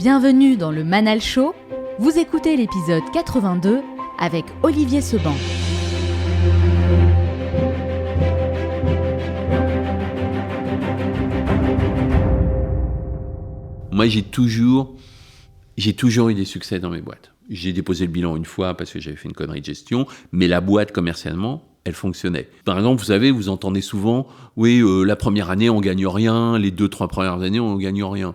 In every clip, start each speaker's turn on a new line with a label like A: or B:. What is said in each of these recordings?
A: Bienvenue dans le Manal Show, vous écoutez l'épisode 82 avec Olivier Seban.
B: Moi, j'ai toujours eu des succès dans mes boîtes. J'ai déposé le bilan une fois parce que j'avais fait une connerie de gestion, mais la boîte, commercialement, elle fonctionnait. Par exemple, vous savez, vous entendez souvent, la première année, on gagne rien, les 2-3 premières années, on gagne rien.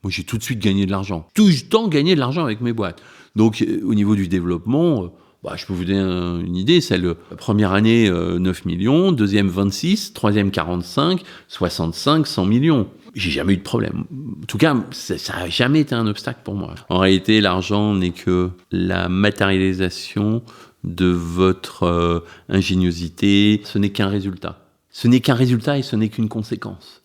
B: Moi, j'ai tout de suite gagné de l'argent. Tout le temps gagné de l'argent avec mes boîtes. Donc, au niveau du développement, je peux vous donner une idée. C'est la première année, 9 millions, deuxième 26, troisième 45, 65, 100 millions. J'ai jamais eu de problème. En tout cas, ça n'a jamais été un obstacle pour moi. En réalité, l'argent n'est que la matérialisation de votre ingéniosité. Ce n'est qu'un résultat. Ce n'est qu'un résultat et ce n'est qu'une conséquence.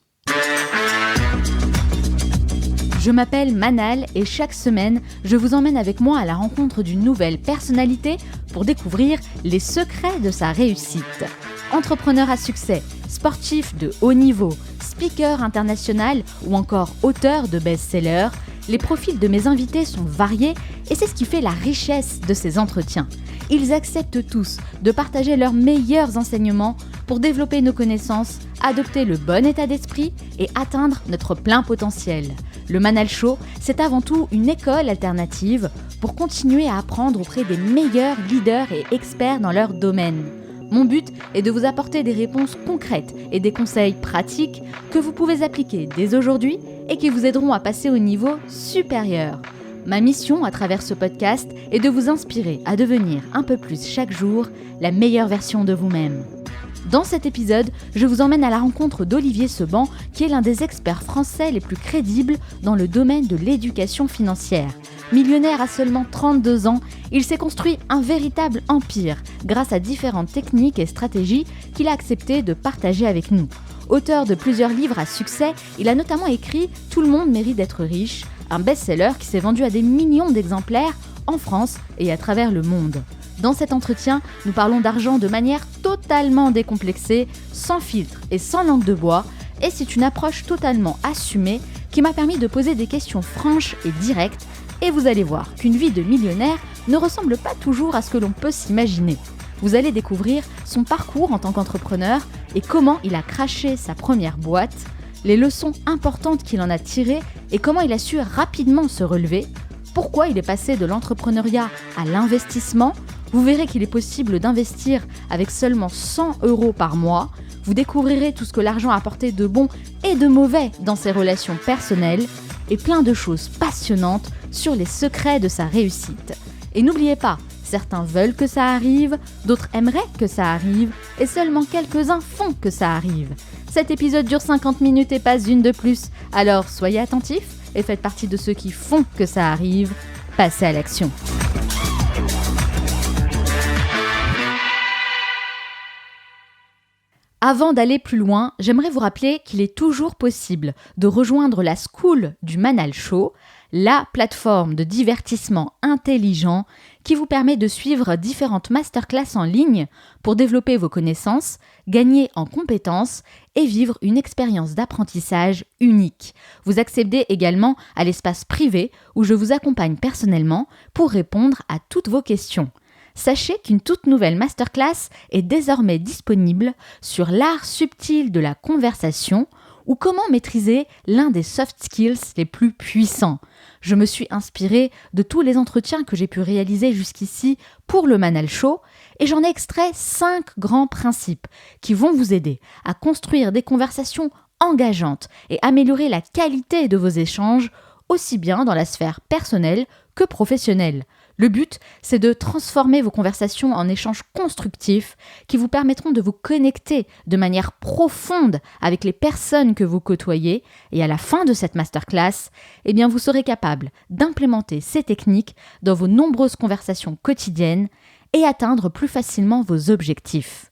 A: Je m'appelle Manal et chaque semaine, je vous emmène avec moi à la rencontre d'une nouvelle personnalité pour découvrir les secrets de sa réussite. Entrepreneur à succès, sportif de haut niveau, speaker international ou encore auteur de best-sellers, les profils de mes invités sont variés et c'est ce qui fait la richesse de ces entretiens. Ils acceptent tous de partager leurs meilleurs enseignements pour développer nos connaissances, adopter le bon état d'esprit et atteindre notre plein potentiel. Le Manal Show, c'est avant tout une école alternative pour continuer à apprendre auprès des meilleurs leaders et experts dans leur domaine. Mon but est de vous apporter des réponses concrètes et des conseils pratiques que vous pouvez appliquer dès aujourd'hui et qui vous aideront à passer au niveau supérieur. Ma mission à travers ce podcast est de vous inspirer à devenir un peu plus chaque jour la meilleure version de vous-même. Dans cet épisode, je vous emmène à la rencontre d'Olivier Seban, qui est l'un des experts français les plus crédibles dans le domaine de l'éducation financière. Millionnaire à seulement 32 ans, il s'est construit un véritable empire grâce à différentes techniques et stratégies qu'il a accepté de partager avec nous. Auteur de plusieurs livres à succès, il a notamment écrit « Tout le monde mérite d'être riche », un best-seller qui s'est vendu à des millions d'exemplaires en France et à travers le monde. Dans cet entretien, nous parlons d'argent de manière totalement décomplexée, sans filtre et sans langue de bois, et c'est une approche totalement assumée qui m'a permis de poser des questions franches et directes, et vous allez voir qu'une vie de millionnaire ne ressemble pas toujours à ce que l'on peut s'imaginer. Vous allez découvrir son parcours en tant qu'entrepreneur et comment il a crashé sa première boîte, les leçons importantes qu'il en a tirées et comment il a su rapidement se relever, pourquoi il est passé de l'entrepreneuriat à l'investissement. Vous verrez qu'il est possible d'investir avec seulement 100 € par mois. Vous découvrirez tout ce que l'argent a apporté de bon et de mauvais dans ses relations personnelles et plein de choses passionnantes sur les secrets de sa réussite. Et n'oubliez pas, certains veulent que ça arrive, d'autres aimeraient que ça arrive et seulement quelques-uns font que ça arrive. Cet épisode dure 50 minutes et pas une de plus, alors soyez attentifs et faites partie de ceux qui font que ça arrive. Passez à l'action. Avant d'aller plus loin, j'aimerais vous rappeler qu'il est toujours possible de rejoindre la School du Manal Show, la plateforme de divertissement intelligent qui vous permet de suivre différentes masterclass en ligne pour développer vos connaissances, gagner en compétences et vivre une expérience d'apprentissage unique. Vous accédez également à l'espace privé où je vous accompagne personnellement pour répondre à toutes vos questions. Sachez qu'une toute nouvelle masterclass est désormais disponible sur l'art subtil de la conversation ou comment maîtriser l'un des soft skills les plus puissants. Je me suis inspirée de tous les entretiens que j'ai pu réaliser jusqu'ici pour le Manal Show et j'en ai extrait 5 grands principes qui vont vous aider à construire des conversations engageantes et améliorer la qualité de vos échanges aussi bien dans la sphère personnelle que professionnelle. Le but, c'est de transformer vos conversations en échanges constructifs qui vous permettront de vous connecter de manière profonde avec les personnes que vous côtoyez et à la fin de cette masterclass, vous serez capable d'implémenter ces techniques dans vos nombreuses conversations quotidiennes et atteindre plus facilement vos objectifs.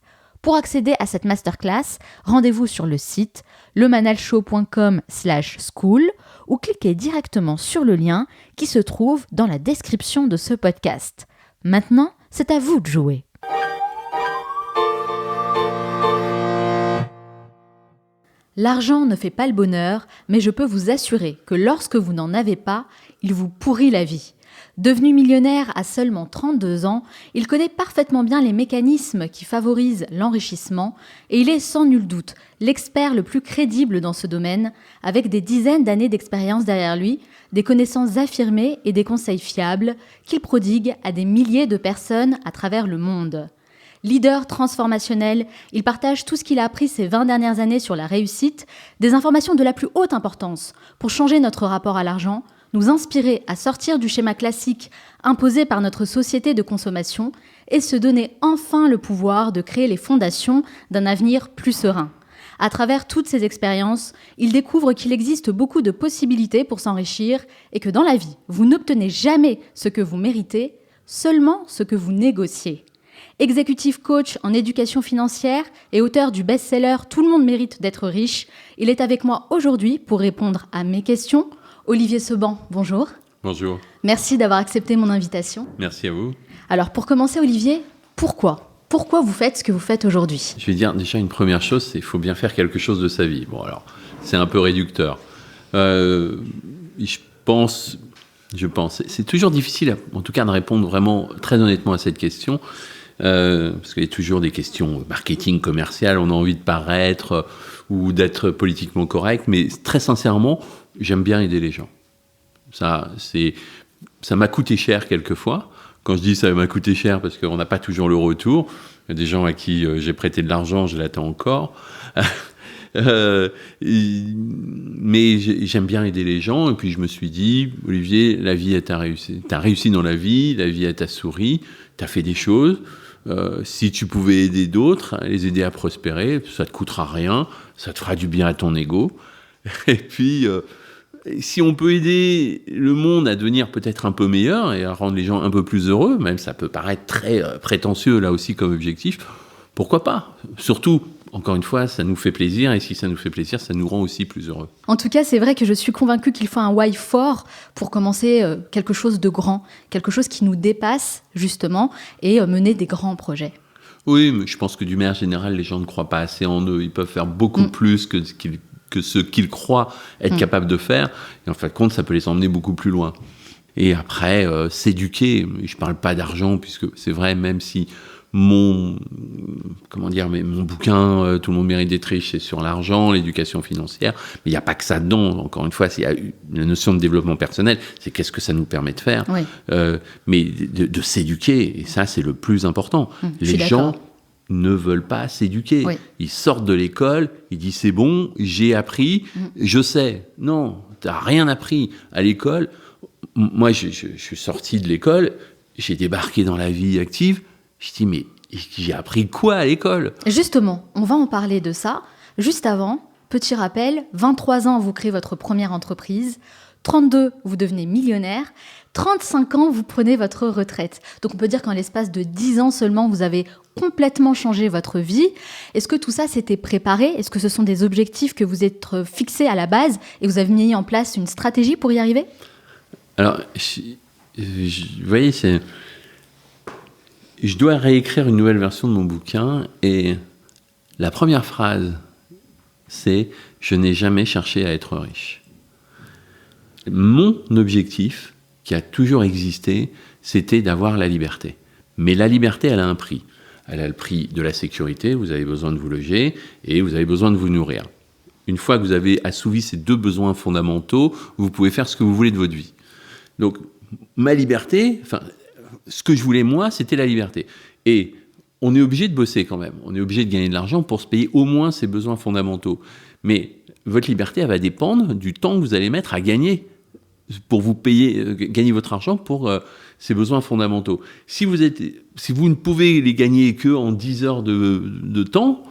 A: Pour accéder à cette masterclass, rendez-vous sur le site lemanalshow.com/school ou cliquez directement sur le lien qui se trouve dans la description de ce podcast. Maintenant, c'est à vous de jouer. L'argent ne fait pas le bonheur, mais je peux vous assurer que lorsque vous n'en avez pas, il vous pourrit la vie. Devenu millionnaire à seulement 32 ans, il connaît parfaitement bien les mécanismes qui favorisent l'enrichissement et il est sans nul doute l'expert le plus crédible dans ce domaine, avec des dizaines d'années d'expérience derrière lui, des connaissances affirmées et des conseils fiables qu'il prodigue à des milliers de personnes à travers le monde. Leader transformationnel, il partage tout ce qu'il a appris ces 20 dernières années sur la réussite, des informations de la plus haute importance pour changer notre rapport à l'argent, nous inspirer à sortir du schéma classique imposé par notre société de consommation et se donner enfin le pouvoir de créer les fondations d'un avenir plus serein. À travers toutes ces expériences, il découvre qu'il existe beaucoup de possibilités pour s'enrichir et que dans la vie, vous n'obtenez jamais ce que vous méritez, seulement ce que vous négociez. Exécutif coach en éducation financière et auteur du best-seller « Tout le monde mérite d'être riche », il est avec moi aujourd'hui pour répondre à mes questions. Olivier Seban, bonjour.
B: Bonjour.
A: Merci d'avoir accepté mon invitation.
B: Merci à vous.
A: Alors pour commencer Olivier, pourquoi vous faites ce que vous faites aujourd'hui?
B: Je vais dire déjà une première chose, c'est qu'il faut bien faire quelque chose de sa vie. Bon alors, c'est un peu réducteur. Je pense, c'est toujours difficile en tout cas de répondre vraiment très honnêtement à cette question. Parce qu'il y a toujours des questions marketing, commercial, on a envie de paraître ou d'être politiquement correct, mais très sincèrement, j'aime bien aider les gens. Ça m'a coûté cher quelquefois. Quand je dis ça m'a coûté cher, parce qu'on n'a pas toujours le retour. Il y a des gens à qui j'ai prêté de l'argent, je l'attends encore. Mais j'aime bien aider les gens, et puis je me suis dit, Olivier, la vie est ta réussite. T'as réussi dans la vie est t'a souri, t'as fait des choses. Si tu pouvais aider d'autres, les aider à prospérer, ça te coûtera rien, ça te fera du bien à ton ego. Et puis, si on peut aider le monde à devenir peut-être un peu meilleur et à rendre les gens un peu plus heureux, même ça peut paraître très prétentieux là aussi comme objectif, pourquoi pas? Surtout, encore une fois, ça nous fait plaisir, et si ça nous fait plaisir, ça nous rend aussi plus heureux.
A: En tout cas, c'est vrai que je suis convaincue qu'il faut un why fort pour commencer quelque chose de grand, quelque chose qui nous dépasse, justement, et mener des grands projets.
B: Oui, mais je pense que du manière générale, les gens ne croient pas assez en eux. Ils peuvent faire beaucoup plus que ce qu'ils croient être capables de faire. Et en fin de compte, ça peut les emmener beaucoup plus loin. Et après, s'éduquer. Je ne parle pas d'argent, puisque c'est vrai, même si mon bouquin Tout le monde mérite d'être riche, c'est sur l'argent, l'éducation financière, mais il n'y a pas que ça dedans. Encore une fois, il y a la notion de développement personnel, c'est qu'est-ce que ça nous permet de faire.
A: Oui.
B: Mais de s'éduquer, et ça c'est le plus important. Les gens ne veulent pas s'éduquer. Oui. Ils sortent de l'école, ils disent c'est bon, j'ai appris, je sais. Non, tu n'as rien appris à l'école. Moi, je suis sorti de l'école, j'ai débarqué dans la vie active. Je dis, mais j'ai appris quoi à l'école?
A: Justement, on va en parler de ça. Juste avant, petit rappel, 23 ans, vous créez votre première entreprise. 32, vous devenez millionnaire. 35 ans, vous prenez votre retraite. Donc on peut dire qu'en l'espace de 10 ans seulement, vous avez complètement changé votre vie. Est-ce que tout ça s'était préparé? Est-ce que ce sont des objectifs que vous êtes fixés à la base et vous avez mis en place une stratégie pour y arriver?
B: Alors, vous voyez, je dois réécrire une nouvelle version de mon bouquin, et la première phrase, c'est « Je n'ai jamais cherché à être riche ». Mon objectif, qui a toujours existé, c'était d'avoir la liberté. Mais la liberté, elle a un prix. Elle a le prix de la sécurité, vous avez besoin de vous loger, et vous avez besoin de vous nourrir. Une fois que vous avez assouvi ces deux besoins fondamentaux, vous pouvez faire ce que vous voulez de votre vie. Donc, ma liberté, ce que je voulais, moi, c'était la liberté. Et on est obligé de bosser quand même. On est obligé de gagner de l'argent pour se payer au moins ses besoins fondamentaux. Mais votre liberté, elle va dépendre du temps que vous allez mettre à gagner pour vous payer, gagner votre argent pour ces besoins fondamentaux. Si vous ne pouvez les gagner que en 10 heures de temps,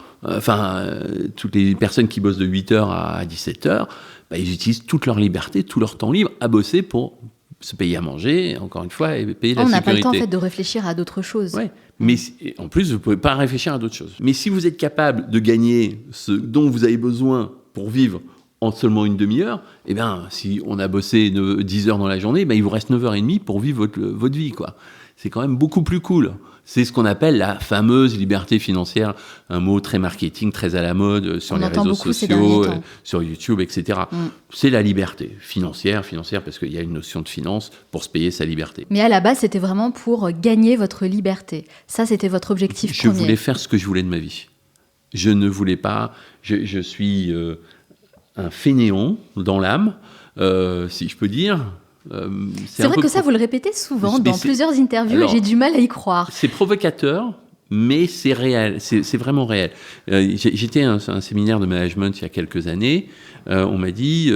B: toutes les personnes qui bossent de 8 heures à 17 heures, ils utilisent toute leur liberté, tout leur temps libre à bosser pour se payer à manger, encore une fois, et payer la sécurité.
A: On n'a pas le temps en fait, de réfléchir à d'autres choses.
B: Ouais. Mais en plus, vous ne pouvez pas réfléchir à d'autres choses. Mais si vous êtes capable de gagner ce dont vous avez besoin pour vivre en seulement une demi-heure, eh bien, si on a bossé 10 heures dans la journée, il vous reste 9h30 pour vivre votre vie, quoi. c'est quand même beaucoup plus cool. C'est ce qu'on appelle la fameuse liberté financière, un mot très marketing, très à la mode sur les réseaux sociaux, sur YouTube, etc. C'est la liberté financière parce qu'il y a une notion de finance pour se payer sa liberté.
A: Mais à la base, c'était vraiment pour gagner votre liberté. Ça, c'était votre objectif premier.
B: Je voulais faire ce que je voulais de ma vie. Je ne voulais pas... Je suis un fainéant dans l'âme, si je peux dire...
A: c'est vrai que ça, vous le répétez souvent dans plusieurs interviews et j'ai du mal à y croire.
B: C'est provocateur, mais c'est réel, c'est vraiment réel. J'étais à un séminaire de management il y a quelques années. On m'a dit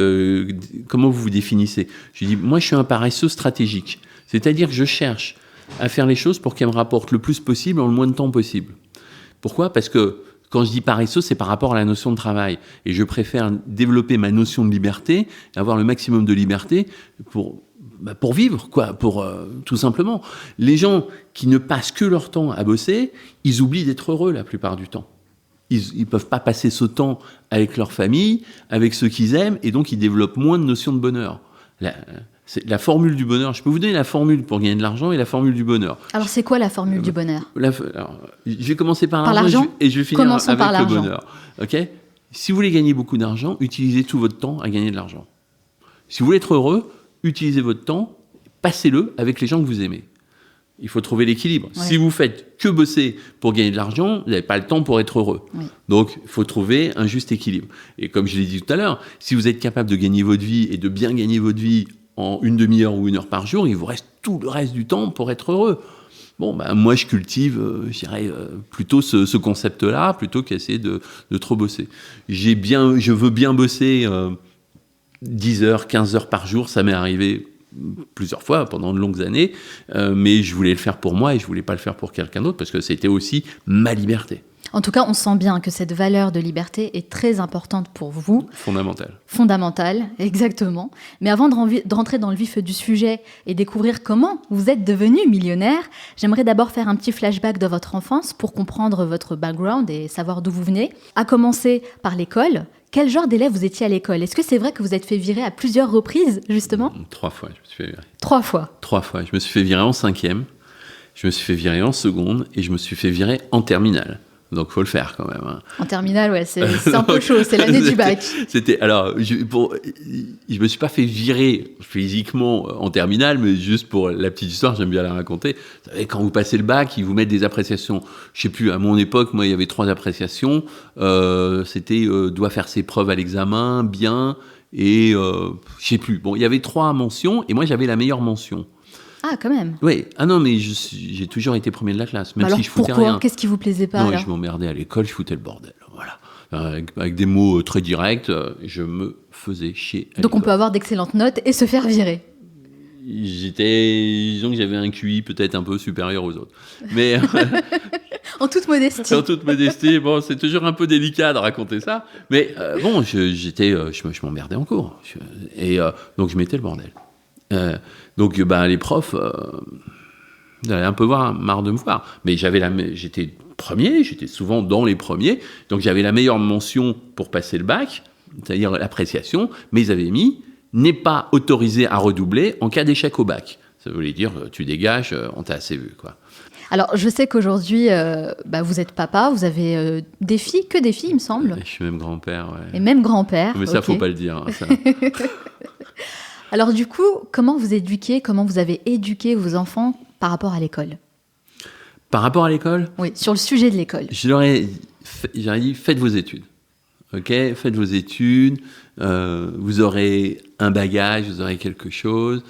B: comment vous vous définissez. J'ai dit moi je suis un paresseux stratégique, c'est-à-dire que je cherche à faire les choses pour qu'elles me rapportent le plus possible en le moins de temps possible. Pourquoi ? Parce que quand je dis paresseux, c'est par rapport à la notion de travail. Et je préfère développer ma notion de liberté, avoir le maximum de liberté pour vivre, quoi, tout simplement. Les gens qui ne passent que leur temps à bosser, ils oublient d'être heureux la plupart du temps. Ils peuvent pas passer ce temps avec leur famille, avec ceux qu'ils aiment, et donc ils développent moins de notion de bonheur. C'est la formule du bonheur. Je peux vous donner la formule pour gagner de l'argent et la formule du bonheur.
A: Alors, c'est quoi la formule du bonheur ?
B: Je vais commencer par l'argent et je vais finir avec le bonheur. Okay ? Si vous voulez gagner beaucoup d'argent, utilisez tout votre temps à gagner de l'argent. Si vous voulez être heureux, utilisez votre temps, passez-le avec les gens que vous aimez. Il faut trouver l'équilibre. Ouais. Si vous faites que bosser pour gagner de l'argent, vous n'avez pas le temps pour être heureux. Oui. Donc, il faut trouver un juste équilibre. Et comme je l'ai dit tout à l'heure, si vous êtes capable de gagner votre vie et de bien gagner votre vie en une demi-heure ou 1 heure par jour, il vous reste tout le reste du temps pour être heureux. Bon, moi, je cultive, je dirais, plutôt ce concept-là, plutôt qu'essayer de trop bosser. Je veux bien bosser 10 heures, 15 heures par jour, ça m'est arrivé plusieurs fois pendant de longues années, mais je voulais le faire pour moi et je voulais pas le faire pour quelqu'un d'autre parce que c'était aussi ma liberté.
A: En tout cas, on sent bien que cette valeur de liberté est très importante pour vous. Fondamentale, exactement. Mais avant de rentrer dans le vif du sujet et découvrir comment vous êtes devenu millionnaire, j'aimerais d'abord faire un petit flashback de votre enfance pour comprendre votre background et savoir d'où vous venez. À commencer par l'école. Quel genre d'élève vous étiez à l'école ? Est-ce que c'est vrai que vous êtes fait virer à plusieurs reprises, justement ?
B: 3 fois, je me suis fait virer.
A: 3 fois ?
B: 3 fois. Je me suis fait virer en 5e, je me suis fait virer en seconde et je me suis fait virer en terminale. Donc, il faut le faire quand même. Hein.
A: En terminale, ouais, c'est un peu chaud, c'est l'année du bac.
B: Je me suis pas fait virer physiquement en terminale, mais juste pour la petite histoire, j'aime bien la raconter. Vous savez, quand vous passez le bac, ils vous mettent des appréciations. Je sais plus, à mon époque, moi, il y avait 3 appréciations. C'était doit faire ses preuves à l'examen, bien, et je sais plus. Bon, il y avait 3 mentions, et moi, j'avais la meilleure mention.
A: Ah, quand même.
B: Oui. Ah non, mais j'ai toujours été premier de la classe, même si je foutais
A: pourquoi ?
B: rien.
A: Qu'est-ce qui vous plaisait pas ?
B: Non, je m'emmerdais à l'école, je foutais le bordel. Voilà. Avec des mots très directs, je me faisais chier à
A: Donc
B: l'école.
A: On peut avoir d'excellentes notes et se faire virer.
B: Disons que j'avais un QI peut-être un peu supérieur aux autres. Mais
A: en toute modestie.
B: En toute modestie, bon, c'est toujours un peu délicat de raconter ça. Mais bon, je m'emmerdais en cours. Donc je mettais le bordel. Donc les profs allaient un peu marre de me voir. Mais j'étais premier, j'étais souvent dans les premiers. Donc j'avais la meilleure mention pour passer le bac, c'est-à-dire l'appréciation. Mais ils avaient mis « n'est pas autorisé à redoubler en cas d'échec au bac ». Ça voulait dire « tu dégages, on t'a assez vu ». Quoi.
A: Alors, je sais qu'aujourd'hui, vous êtes papa, vous avez des filles, que des filles, il me semble.
B: Je suis même grand-père, ouais.
A: Et même grand-père.
B: Mais ça, faut pas le dire. Ça.
A: Alors du coup, comment vous avez éduqué vos enfants par rapport à l'école ?
B: Par rapport à l'école ?
A: Oui, sur le sujet de l'école.
B: J'aurais dit, faites vos études. Ok, faites vos études, vous aurez un bagage, vous aurez quelque chose.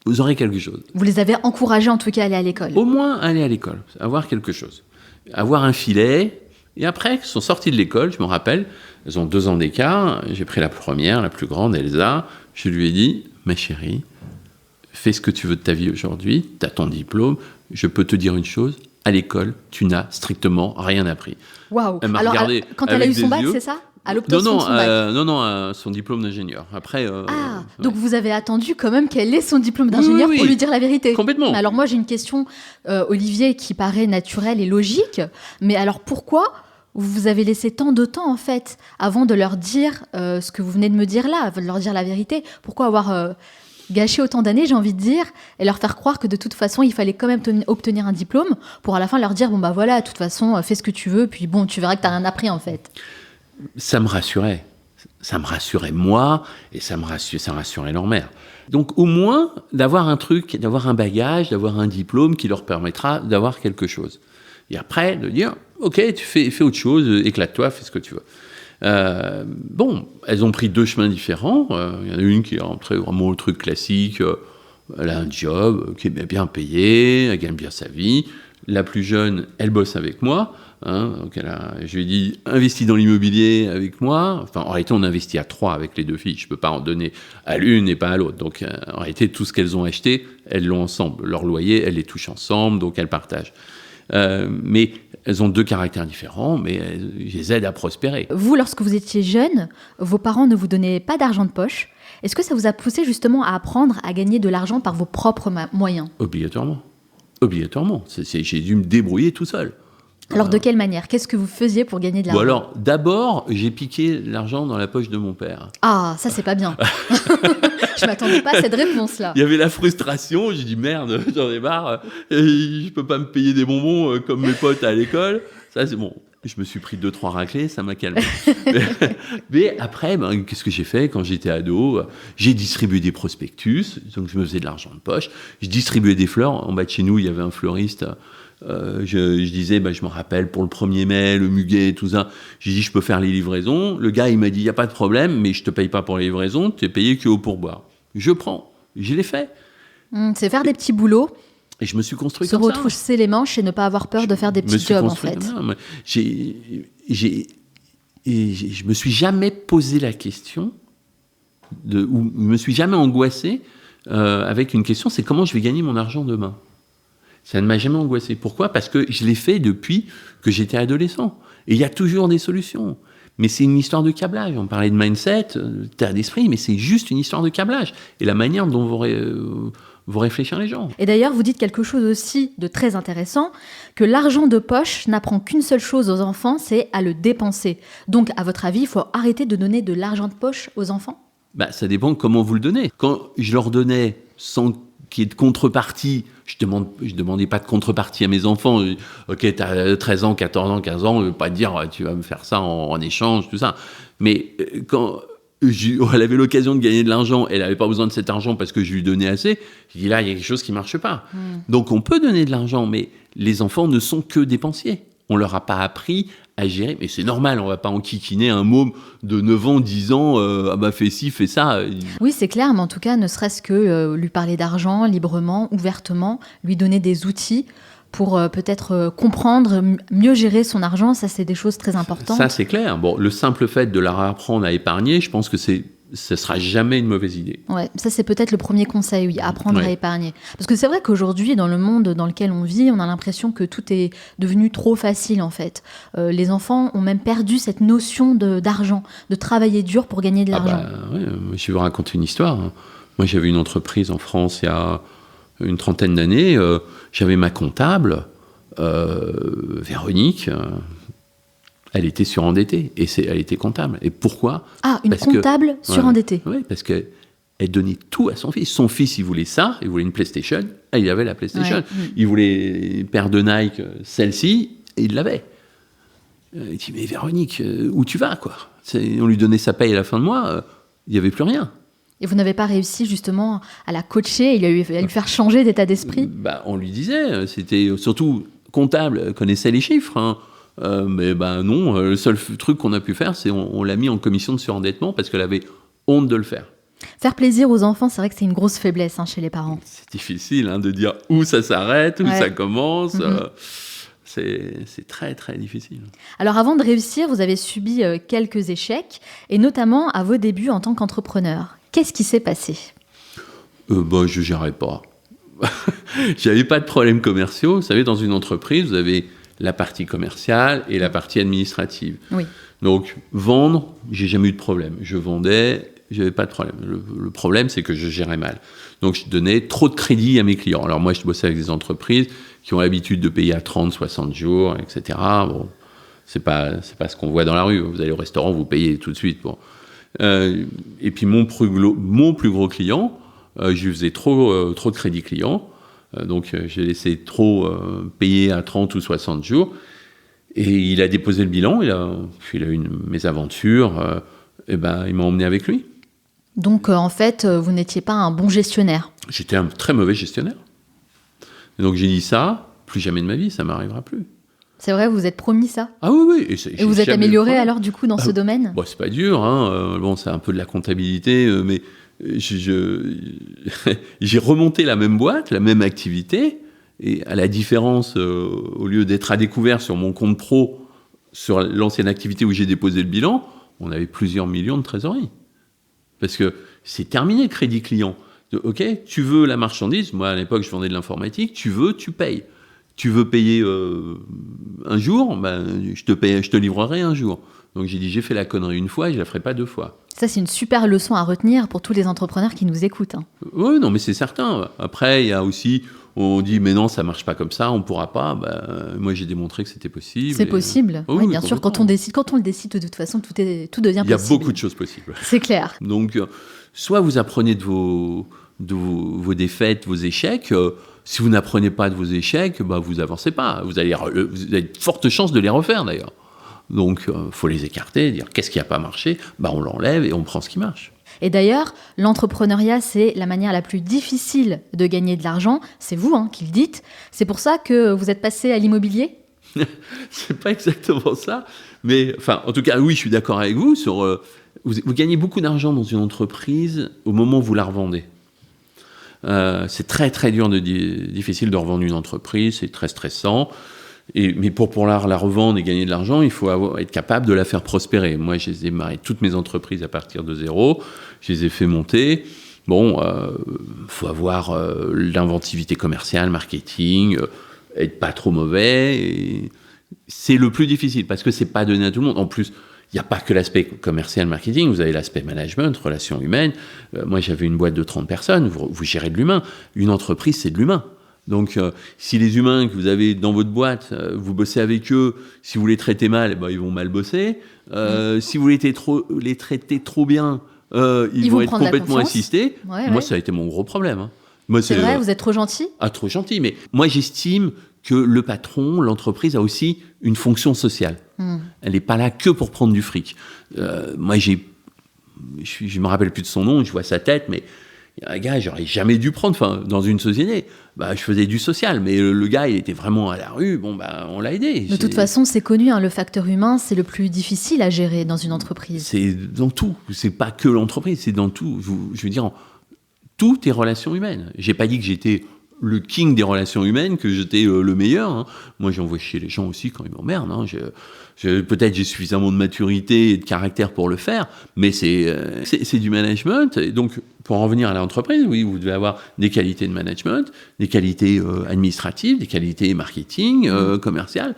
A: Vous les avez encouragés en tout cas à aller à l'école ?
B: Au moins aller à l'école, avoir quelque chose. Avoir un filet. Et après, ils sont sortis de l'école, je me rappelle, elles ont 2 ans d'écart. J'ai pris la première, la plus grande, Elsa. Je lui ai dit, ma chérie, fais ce que tu veux de ta vie aujourd'hui, tu as ton diplôme, je peux te dire une chose, à l'école, tu n'as strictement rien appris.
A: Waouh. Alors, quand elle a eu son bac, c'est ça ? À l'obtention de son bac.
B: Non, son diplôme d'ingénieur. Après,
A: donc vous avez attendu quand même qu'elle ait son diplôme d'ingénieur pour lui dire la vérité.
B: Complètement.
A: Mais alors moi, j'ai une question, Olivier, qui paraît naturelle et logique, mais alors pourquoi vous avez laissé tant de temps, en fait, avant de leur dire ce que vous venez de me dire là, de leur dire la vérité ? Pourquoi avoir gâcher autant d'années, j'ai envie de dire, et leur faire croire que de toute façon, il fallait quand même obtenir un diplôme pour à la fin leur dire, bon bah voilà, de toute façon, fais ce que tu veux, puis bon, tu verras que t'as rien appris en fait.
B: Ça me rassurait. Ça me rassurait moi, et ça rassurait leur mère. Donc au moins, d'avoir un truc, d'avoir un bagage, d'avoir un diplôme qui leur permettra d'avoir quelque chose. Et après, de dire, ok, tu fais autre chose, éclate-toi, fais ce que tu veux. Bon, elles ont pris 2 chemins différents. Il y en a une qui est rentrée vraiment le truc classique. Elle a un job qui est bien payé, elle gagne bien sa vie. La plus jeune, elle bosse avec moi. Donc je lui ai dit, investis dans l'immobilier avec moi. Enfin, en réalité, on investit à 3 avec les 2 filles. Je ne peux pas en donner à l'une et pas à l'autre. Donc, en réalité, tout ce qu'elles ont acheté, elles l'ont ensemble. Leur loyer, elles les touchent ensemble, donc elles partagent. Mais elles ont 2 caractères différents, mais je les aide à prospérer.
A: Vous, lorsque vous étiez jeune, vos parents ne vous donnaient pas d'argent de poche. Est-ce que ça vous a poussé justement à apprendre à gagner de l'argent par vos propres moyens ?
B: Obligatoirement. J'ai dû me débrouiller tout seul.
A: Alors, de quelle manière ? Qu'est-ce que vous faisiez pour gagner de l'argent ?
B: Alors, d'abord, j'ai piqué l'argent dans la poche de mon père.
A: Ah, ça, c'est pas bien. Je m'attendais pas à cette réponse-là.
B: Il y avait la frustration, j'ai dit merde, j'en ai marre, je peux pas me payer des bonbons comme mes potes à l'école. Ça, c'est bon. Je me suis pris 2-3 raclées, ça m'a calmé. Mais après, qu'est-ce que j'ai fait quand j'étais ado ? J'ai distribué des prospectus, donc je me faisais de l'argent de poche. Je distribuais des fleurs. En bas de chez nous, il y avait un fleuriste. Je disais, je me rappelle, pour le 1er mai, le muguet, tout ça. J'ai dit, je peux faire les livraisons. Le gars, il m'a dit, il n'y a pas de problème, mais je te paye pas pour les livraisons, tu es payé que au pourboire. Je prends. Je l'ai fait.
A: C'est faire des petits boulots.
B: Et je me suis construit
A: comme
B: ça. Se
A: retrousser les manches et ne pas avoir peur de faire des petits jobs, en fait.
B: Je me suis jamais posé la question, ou je me suis jamais angoissé avec une question, c'est comment je vais gagner mon argent demain. Ça ne m'a jamais angoissé. Pourquoi ? Parce que je l'ai fait depuis que j'étais adolescent. Et il y a toujours des solutions. Mais c'est une histoire de câblage. On parlait de mindset, d'état d'esprit, mais c'est juste une histoire de câblage. Et la manière dont vous réfléchir les gens.
A: Et d'ailleurs, vous dites quelque chose aussi de très intéressant, que l'argent de poche n'apprend qu'une seule chose aux enfants, c'est à le dépenser. Donc, à votre avis, il faut arrêter de donner de l'argent de poche aux enfants ?
B: Ça dépend comment vous le donnez. Quand je leur donnais sans qu'il y ait de contrepartie, je demandais pas de contrepartie à mes enfants. Ok, tu as 13 ans, 14 ans, 15 ans, je ne veux pas te dire tu vas me faire ça en échange, tout ça. Mais quand elle avait l'occasion de gagner de l'argent, elle n'avait pas besoin de cet argent parce que je lui donnais assez, je dis là, il y a quelque chose qui ne marche pas. Donc on peut donner de l'argent, mais les enfants ne sont que dépensiers. On ne leur a pas appris à gérer, mais c'est normal, on ne va pas enquiquiner un môme de 9 ans, 10 ans, fais ci, fais ça.
A: Oui, c'est clair, mais en tout cas, ne serait-ce que lui parler d'argent librement, ouvertement, lui donner des outils pour peut-être comprendre, mieux gérer son argent, ça c'est des choses très importantes.
B: Ça c'est clair. Bon, le simple fait de leur apprendre à épargner, je pense que ce sera jamais une mauvaise idée.
A: Ouais, ça c'est peut-être le premier conseil, oui, apprendre à épargner. Parce que c'est vrai qu'aujourd'hui, dans le monde dans lequel on vit, on a l'impression que tout est devenu trop facile en fait. Les enfants ont même perdu cette notion d'argent, de travailler dur pour gagner de l'argent.
B: Je vais vous raconter une histoire. Moi j'avais une entreprise en France il y a une 30aine d'années, j'avais ma comptable, Véronique, elle était surendettée, et elle était comptable. Et pourquoi ?
A: Une comptable surendettée.
B: Oui, parce qu'elle donnait tout à son fils. Son fils, il voulait ça, il voulait une PlayStation, il avait la PlayStation. Ouais. Il voulait une paire de Nike, celle-ci, et il l'avait. Il dit, mais Véronique, où tu vas, quoi ? On lui donnait sa paye à la fin de mois, il n'y avait plus rien.
A: Et vous n'avez pas réussi justement à la coacher, à lui faire changer d'état d'esprit ?
B: On lui disait, c'était surtout comptable, elle connaissait les chiffres. Mais non, le seul truc qu'on a pu faire, c'est on l'a mis en commission de surendettement parce qu'elle avait honte de le faire.
A: Faire plaisir aux enfants, c'est vrai que c'est une grosse faiblesse chez les parents.
B: C'est difficile de dire où ça s'arrête, où ça commence. C'est très, très difficile.
A: Alors, avant de réussir, vous avez subi quelques échecs, et notamment à vos débuts en tant qu'entrepreneur. Qu'est-ce qui s'est passé ?
B: Je ne gérais pas. J'avais pas de problèmes commerciaux. Vous savez, dans une entreprise, vous avez la partie commerciale et la partie administrative. Oui. Donc, vendre, j'ai jamais eu de problème. Je vendais, j'avais pas de problème. Le problème, c'est que je gérais mal. Donc, je donnais trop de crédit à mes clients. Alors, moi, je bossais avec des entreprises qui ont l'habitude de payer à 30, 60 jours, etc. Bon, c'est pas ce qu'on voit dans la rue. Vous allez au restaurant, vous payez tout de suite. Bon. Et puis, mon plus gros client, je lui faisais trop de crédit client. Donc j'ai laissé trop payer à 30 ou 60 jours. Et il a déposé le bilan, il a eu une mésaventure, et ben, il m'a emmené avec lui.
A: Donc en fait, vous n'étiez pas un bon gestionnaire.
B: J'étais un très mauvais gestionnaire. Et donc j'ai dit ça, plus jamais de ma vie, ça ne m'arrivera plus.
A: C'est vrai, vous vous êtes promis ça?
B: Ah oui, oui.
A: Et vous êtes amélioré alors du coup dans ce domaine?
B: Bon, c'est pas dur, hein. Bon, c'est un peu de la comptabilité, mais j'ai remonté la même boîte, la même activité, et à la différence, au lieu d'être à découvert sur mon compte pro, sur l'ancienne activité où j'ai déposé le bilan, on avait plusieurs millions de trésorerie. Parce que c'est terminé le crédit client. Ok, tu veux la marchandise, moi à l'époque je vendais de l'informatique, tu veux, tu payes. Tu veux payer un jour, ben, je te livrerai un jour. Donc j'ai dit, j'ai fait la connerie une fois et je la ferai pas 2 fois.
A: Ça, c'est une super leçon à retenir pour tous les entrepreneurs qui nous écoutent. Hein.
B: Oui, non, mais c'est certain. Après, il y a aussi, on dit, mais non, ça marche pas comme ça, on pourra pas. Ben, moi, j'ai démontré que c'était possible.
A: C'est possible.
B: Oh,
A: oui, bien sûr, quand on le décide, de toute façon, tout devient possible.
B: Il y a beaucoup de choses possibles.
A: C'est clair.
B: Donc, soit vous apprenez de vos défaites, vos échecs. Si vous n'apprenez pas de vos échecs, bah, vous avancez pas. Vous avez de fortes chances de les refaire, d'ailleurs. Donc, faut les écarter, dire qu'est-ce qui n'a pas marché, bah, on l'enlève et on prend ce qui marche.
A: Et d'ailleurs, l'entrepreneuriat, c'est la manière la plus difficile de gagner de l'argent. C'est vous qui le dites. C'est pour ça que vous êtes passé à l'immobilier?
B: C'est pas exactement ça. Mais, enfin, en tout cas, oui, je suis d'accord avec vous. Vous gagnez beaucoup d'argent dans une entreprise au moment où vous la revendez. C'est très, très dur, difficile de revendre une entreprise. C'est très stressant. Mais pour la revendre et gagner de l'argent, il faut être capable de la faire prospérer. Moi, je les ai démarré toutes mes entreprises à partir de zéro. Je les ai fait monter. Bon, faut avoir l'inventivité commerciale, marketing, être pas trop mauvais. Et c'est le plus difficile parce que c'est pas donné à tout le monde. En plus, il n'y a pas que l'aspect commercial, marketing. Vous avez l'aspect management, relations humaines. Moi, j'avais une boîte de 30 personnes. Vous gérez de l'humain. Une entreprise, c'est de l'humain. Donc, si les humains que vous avez dans votre boîte, vous bossez avec eux, si vous les traitez mal, ils vont mal bosser. Si vous les traitez trop bien, ils vont être complètement assistés. Moi, ça a été mon gros problème. Hein. Moi,
A: c'est vrai, vous êtes trop gentil?
B: Ah, trop gentil. Mais moi, j'estime que le patron, l'entreprise a aussi une fonction sociale. Elle n'est pas là que pour prendre du fric. Moi, je me rappelle plus de son nom, je vois sa tête, mais un gars, j'aurais jamais dû prendre, dans une société. Je faisais du social, mais le gars, il était vraiment à la rue, on l'a aidé.
A: De toute façon, c'est connu, le facteur humain, c'est le plus difficile à gérer dans une entreprise.
B: C'est dans tout, c'est pas que l'entreprise, c'est dans tout. Je veux dire, toutes les relations humaines. J'ai pas dit que j'étais le king des relations humaines, que j'étais le meilleur. Hein. Moi, j'envoie chier les gens aussi quand ils m'emmerdent. Hein. Peut-être j'ai suffisamment de maturité et de caractère pour le faire, mais c'est du management. Et donc, pour en revenir à l'entreprise, oui, vous devez avoir des qualités de management, des qualités administratives, des qualités marketing, commerciales.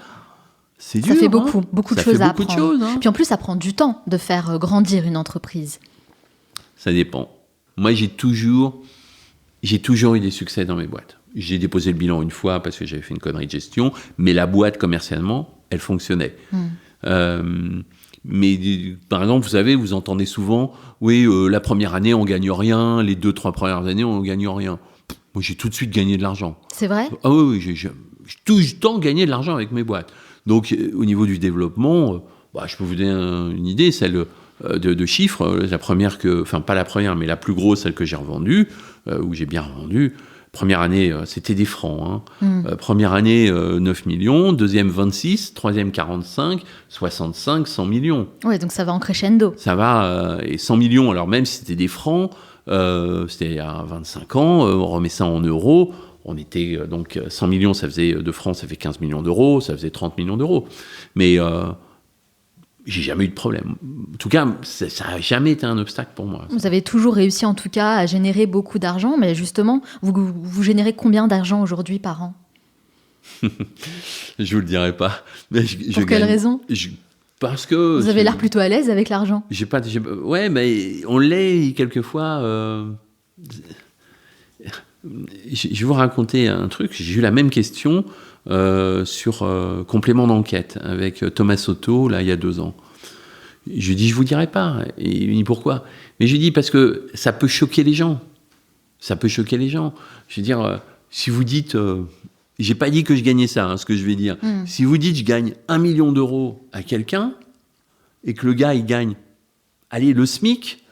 B: C'est dur.
A: Ça fait beaucoup de choses à apprendre.
B: Choses, hein.
A: Puis en plus, ça prend du temps de faire grandir une entreprise.
B: Ça dépend. Moi, j'ai toujours eu des succès dans mes boîtes. J'ai déposé le bilan une fois parce que j'avais fait une connerie de gestion, mais la boîte, commercialement, elle fonctionnait. Mais par exemple, vous savez, vous entendez souvent, oui, la première année, on gagne rien, les 2-3 premières années, on gagne rien. Moi, j'ai tout de suite gagné de l'argent.
A: C'est vrai?
B: Ah oui, j'ai tout le temps gagné de l'argent avec mes boîtes. Donc, au niveau du développement, je peux vous donner une idée, celle de chiffres. La première pas la première, mais la plus grosse, celle que j'ai revendue, où j'ai bien revendu. Première année, c'était des francs. Première année, 9 millions. Deuxième, 26. Troisième, 45. 65, 100 millions.
A: Oui, donc ça va en crescendo.
B: Ça va. Et 100 millions, alors même si c'était des francs, c'était il y a 25 ans, on remet ça en euros. On était, donc, 100 millions, de francs, ça fait 15 millions d'euros. Ça faisait 30 millions d'euros. Mais j'ai jamais eu de problème. En tout cas, ça n'a jamais été un obstacle pour moi.
A: Vous avez toujours réussi, en tout cas, à générer beaucoup d'argent. Mais justement, vous générez combien d'argent aujourd'hui par an?
B: Je ne vous le dirai pas. Mais
A: pour quelle raison?
B: Parce que...
A: Vous avez l'air plutôt à l'aise avec l'argent.
B: Ouais, mais on l'est quelquefois. Je vais vous raconter un truc. J'ai eu la même question sur complément d'enquête avec Thomas Soto, là, il y a 2 ans. Je lui dis, je vous dirai pas. Et il me dit, pourquoi? Mais je lui dis, parce que ça peut choquer les gens. Ça peut choquer les gens. Je veux dire, si vous dites... j'ai pas dit que je gagnais ça, ce que je vais dire. Si vous dites je gagne 1 million d'euros à quelqu'un, et que le gars, il gagne, allez, le SMIC,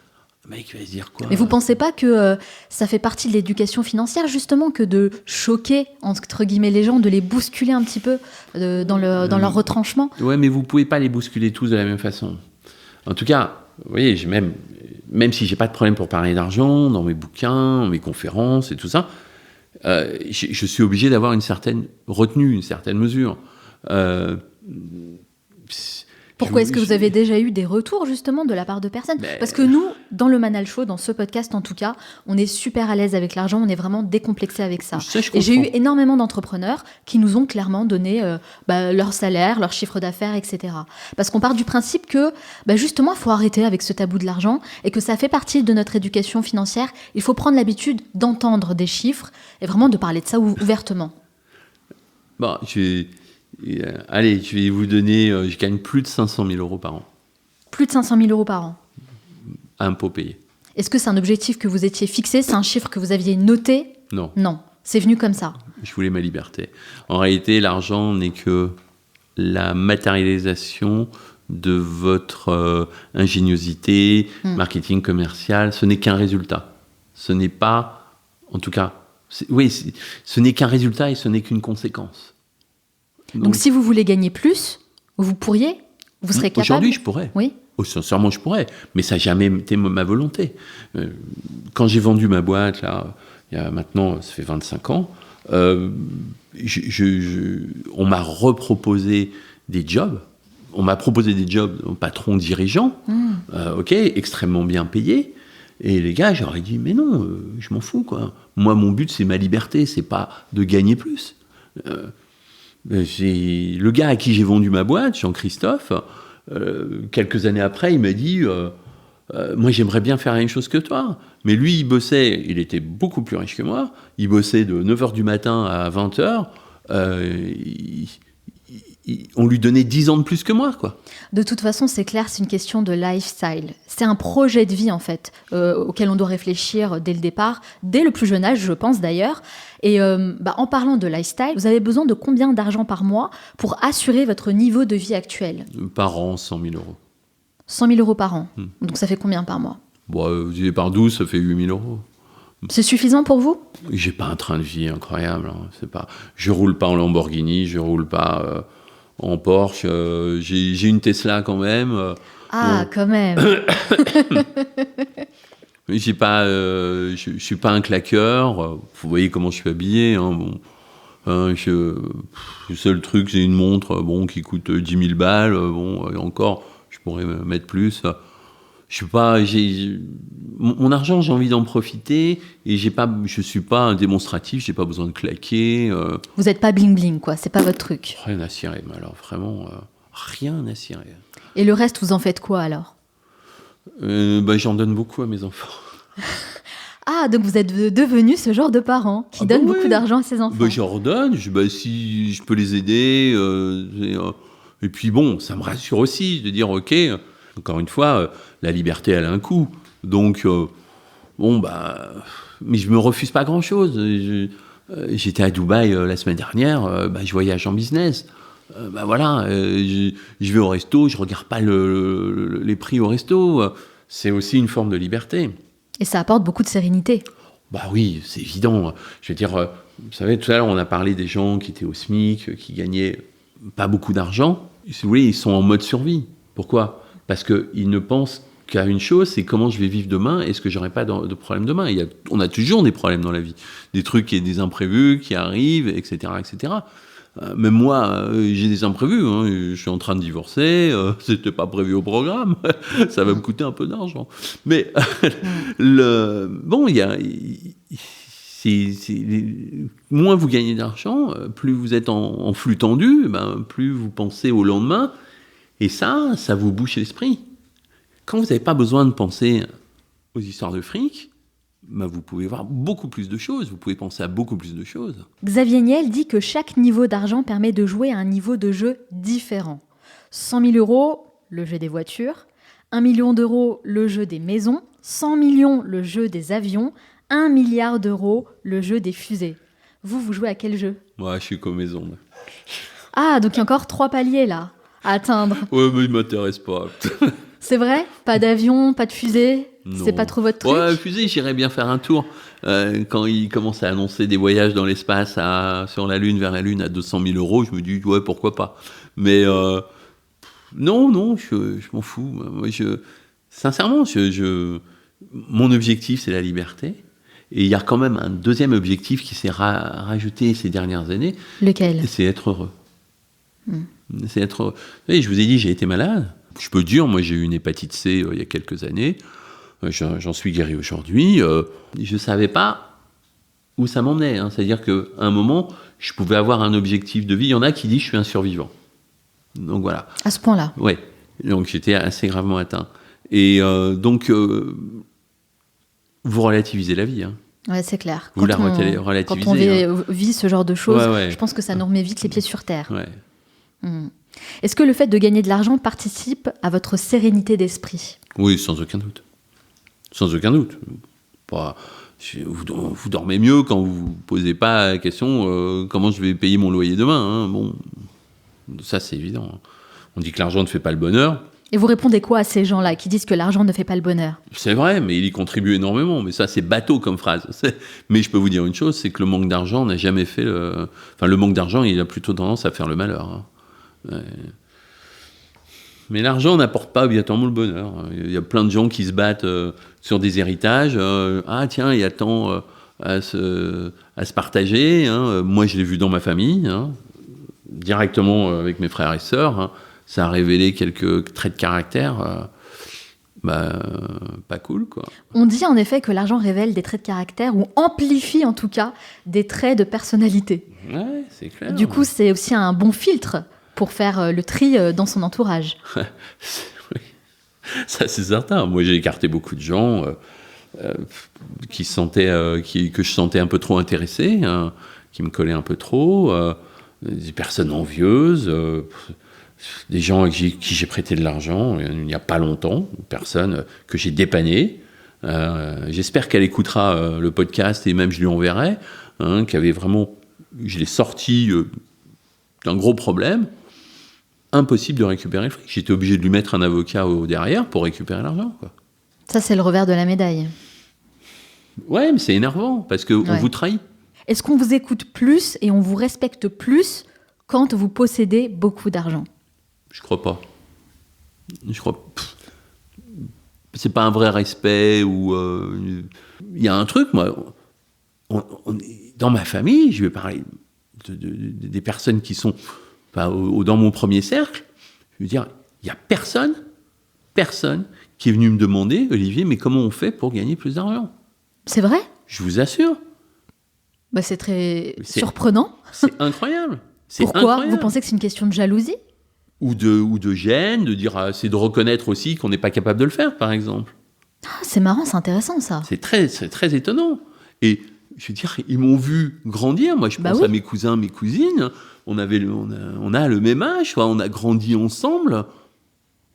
B: le mec va se dire quoi ?
A: Mais vous pensez pas que ça fait partie de l'éducation financière, justement, que de choquer, entre guillemets, les gens, de les bousculer un petit peu dans leur retranchement ?
B: Ouais, mais vous pouvez pas les bousculer tous de la même façon. En tout cas, vous voyez, même si j'ai pas de problème pour parler d'argent, dans mes bouquins, dans mes conférences et tout ça, je suis obligé d'avoir une certaine retenue, une certaine mesure.
A: Pourquoi est-ce que vous avez déjà eu des retours, justement, de la part de personnes ? Parce que nous, dans le Manal Show, dans ce podcast en tout cas, on est super à l'aise avec l'argent, on est vraiment décomplexé avec ça. Et j'ai eu énormément d'entrepreneurs qui nous ont clairement donné leur salaire, leur chiffre d'affaires, etc. Parce qu'on part du principe que, justement, il faut arrêter avec ce tabou de l'argent et que ça fait partie de notre éducation financière. Il faut prendre l'habitude d'entendre des chiffres et vraiment de parler de ça ouvertement.
B: Bon, allez, je vais vous donner... je gagne plus de 500 000 euros par an.
A: Plus de 500 000 euros par an.
B: Impôts payés.
A: Est-ce que c'est un objectif que vous étiez fixé ? C'est un chiffre que vous aviez noté ?
B: Non.
A: Non, c'est venu comme ça.
B: Je voulais ma liberté. En réalité, l'argent n'est que la matérialisation de votre ingéniosité, marketing commercial. Ce n'est qu'un résultat. Ce n'est pas... En tout cas, ce n'est qu'un résultat et ce n'est qu'une conséquence.
A: Donc, si vous voulez gagner plus, vous pourriez ? Vous serez capable ?
B: Aujourd'hui, je pourrais.
A: Oui.
B: Sincèrement, je pourrais. Mais ça n'a jamais été ma volonté. Quand j'ai vendu ma boîte, là, il y a maintenant, ça fait 25 ans, on m'a reproposé des jobs. On m'a proposé des jobs patron dirigeant, extrêmement bien payés. Et les gars, j'aurais dit, mais non, je m'en fous, quoi. Moi, mon but, c'est ma liberté, c'est pas de gagner plus. Le gars à qui j'ai vendu ma boîte, Jean-Christophe, quelques années après, il m'a dit moi j'aimerais bien faire la même chose que toi. Mais lui, il bossait, il était beaucoup plus riche que moi, il bossait de 9h du matin à 20h, on lui donnait 10 ans de plus que moi, quoi.
A: De toute façon, c'est clair, c'est une question de lifestyle. C'est un projet de vie, en fait, auquel on doit réfléchir dès le départ, dès le plus jeune âge, je pense d'ailleurs. Et en parlant de lifestyle, vous avez besoin de combien d'argent par mois pour assurer votre niveau de vie actuel ?
B: Par an, 100 000 euros.
A: 100 000 euros par an. Donc ça fait combien par mois ?
B: Divisé par 12, ça fait 8 000 euros.
A: C'est suffisant pour vous ?
B: J'ai pas un train de vie incroyable. Je roule pas en Lamborghini, je roule pas en Porsche. J'ai une Tesla quand même.
A: Quand même.
B: J'ai pas, je suis pas un claqueur. Vous voyez comment je suis habillé. Le seul truc, c'est une montre qui coûte 10 000 balles. Et encore, je pourrais mettre plus. Je suis pas, mon argent, j'ai envie d'en profiter et je suis pas un démonstratif. J'ai pas besoin de claquer.
A: Vous êtes pas bling bling, quoi. C'est pas votre truc.
B: Rien à cirer, mais alors vraiment rien à cirer.
A: Et le reste, vous en faites quoi alors ?
B: J'en donne beaucoup à mes enfants.
A: Ah, donc vous êtes devenu ce genre de parent qui donne beaucoup d'argent à ses enfants.
B: Je redonne, si je peux les aider. Et puis ça me rassure aussi de dire, ok, encore une fois, la liberté, elle a un coût. Donc, mais je me refuse pas grand-chose. J'étais à Dubaï la semaine dernière, je voyage en business. Je vais au resto, je regarde pas les prix au resto. C'est aussi une forme de liberté.
A: Et ça apporte beaucoup de sérénité.
B: Oui, c'est évident. Je veux dire, vous savez, tout à l'heure, on a parlé des gens qui étaient au SMIC, qui gagnaient pas beaucoup d'argent. Si vous voulez, ils sont en mode survie. Pourquoi ? Parce qu'ils ne pensent qu'à une chose, c'est comment je vais vivre demain, est-ce que j'aurai pas de problème demain ? On a toujours des problèmes dans la vie. Des trucs, des imprévus qui arrivent, etc., etc. Même moi, j'ai des imprévus. Je suis en train de divorcer. C'était pas prévu au programme. Ça va me coûter un peu d'argent. Mais moins vous gagnez d'argent, plus vous êtes en flux tendu, plus vous pensez au lendemain. Et ça vous bouche l'esprit. Quand vous n'avez pas besoin de penser aux histoires de fric, vous pouvez voir beaucoup plus de choses, vous pouvez penser à beaucoup plus de choses.
A: Xavier Niel dit que chaque niveau d'argent permet de jouer à un niveau de jeu différent. 100 000 euros, le jeu des voitures. 1 million d'euros, le jeu des maisons. 100 millions, le jeu des avions. 1 milliard d'euros, le jeu des fusées. Vous jouez à quel jeu ?
B: Moi, je suis comme mes ondes.
A: Ah, donc il y a encore 3 paliers là, à atteindre.
B: Ouais, mais il m'intéresse pas.
A: C'est vrai ? Pas d'avion, pas de fusée ?
B: Non.
A: C'est pas trop votre truc ?
B: Ouais, fusée, j'irais bien faire un tour. Quand ils commencent à annoncer des voyages dans l'espace sur la Lune, vers la Lune, à 200 000 euros, je me dis, ouais, pourquoi pas. Mais non, je m'en fous. Moi, sincèrement, mon objectif, c'est la liberté. Et il y a quand même un deuxième objectif qui s'est rajouté ces dernières années.
A: Lequel ?
B: C'est être heureux. C'est être heureux. Et je vous ai dit, j'ai été malade. Je peux dire, moi, j'ai eu une hépatite C il y a quelques années. J'en suis guéri aujourd'hui. Je ne savais pas où ça m'emmenait. C'est-à-dire qu'à un moment, je pouvais avoir un objectif de vie. Il y en a qui disent que je suis un survivant. Donc voilà.
A: À ce point-là ?
B: Oui. Donc j'étais assez gravement atteint. Et donc, vous relativisez la vie.
A: Ouais, c'est clair.
B: Vous la relativisez.
A: Quand on vit ce genre de choses,
B: ouais.
A: je pense que ça nous remet vite les pieds sur terre.
B: Ouais.
A: Est-ce que le fait de gagner de l'argent participe à votre sérénité d'esprit ?
B: Oui, sans aucun doute. Sans aucun doute. Vous dormez mieux quand vous ne posez pas la question comment je vais payer mon loyer demain. Bon, ça c'est évident. On dit que l'argent ne fait pas le bonheur.
A: Et vous répondez quoi à ces gens-là qui disent que l'argent ne fait pas le bonheur ?
B: C'est vrai, mais il y contribue énormément. Mais ça, c'est bateau comme phrase. Mais je peux vous dire une chose, c'est que le manque d'argent n'a jamais fait le... Enfin, le manque d'argent, il a plutôt tendance à faire le malheur. Mais l'argent n'apporte pas obligatoirement le bonheur. Il y a plein de gens qui se battent sur des héritages. Ah tiens, il y a tant à se partager. Moi, je l'ai vu dans ma famille, directement avec mes frères et sœurs. Ça a révélé quelques traits de caractère pas cool, quoi.
A: On dit en effet que l'argent révèle des traits de caractère ou amplifie en tout cas des traits de personnalité.
B: Ouais, c'est clair.
A: Du coup, c'est aussi un bon filtre pour faire le tri dans son entourage.
B: Oui. Ça, c'est certain. Moi, j'ai écarté beaucoup de gens que je sentais un peu trop intéressés, qui me collaient un peu trop, des personnes envieuses, des gens à qui j'ai prêté de l'argent il n'y a pas longtemps, une personne que j'ai dépannée. J'espère qu'elle écoutera le podcast et même je lui enverrai, qui avait vraiment... Je l'ai sorti d'un gros problème. Impossible de récupérer le fric. J'étais obligé de lui mettre un avocat derrière pour récupérer l'argent, quoi.
A: Ça, c'est le revers de la médaille.
B: Ouais, mais c'est énervant, parce qu'on vous trahit.
A: Est-ce qu'on vous écoute plus et on vous respecte plus quand vous possédez beaucoup d'argent ?
B: Je crois pas. C'est pas un vrai respect ou... Il y a un truc, moi... dans ma famille, je vais parler des personnes qui sont... dans mon premier cercle, je veux dire, il n'y a personne qui est venu me demander, Olivier, mais comment on fait pour gagner plus d'argent ?
A: C'est vrai ?
B: Je vous assure.
A: C'est très surprenant.
B: C'est incroyable.
A: Pourquoi ?
B: Incroyable.
A: Vous pensez que c'est une question de jalousie ?
B: Ou de gêne, de dire, c'est de reconnaître aussi qu'on n'est pas capable de le faire, par exemple.
A: C'est marrant, c'est intéressant ça.
B: C'est très étonnant. Et je veux dire, ils m'ont vu grandir. Moi, je pense à mes cousins, mes cousines. On a le même âge, on a grandi ensemble.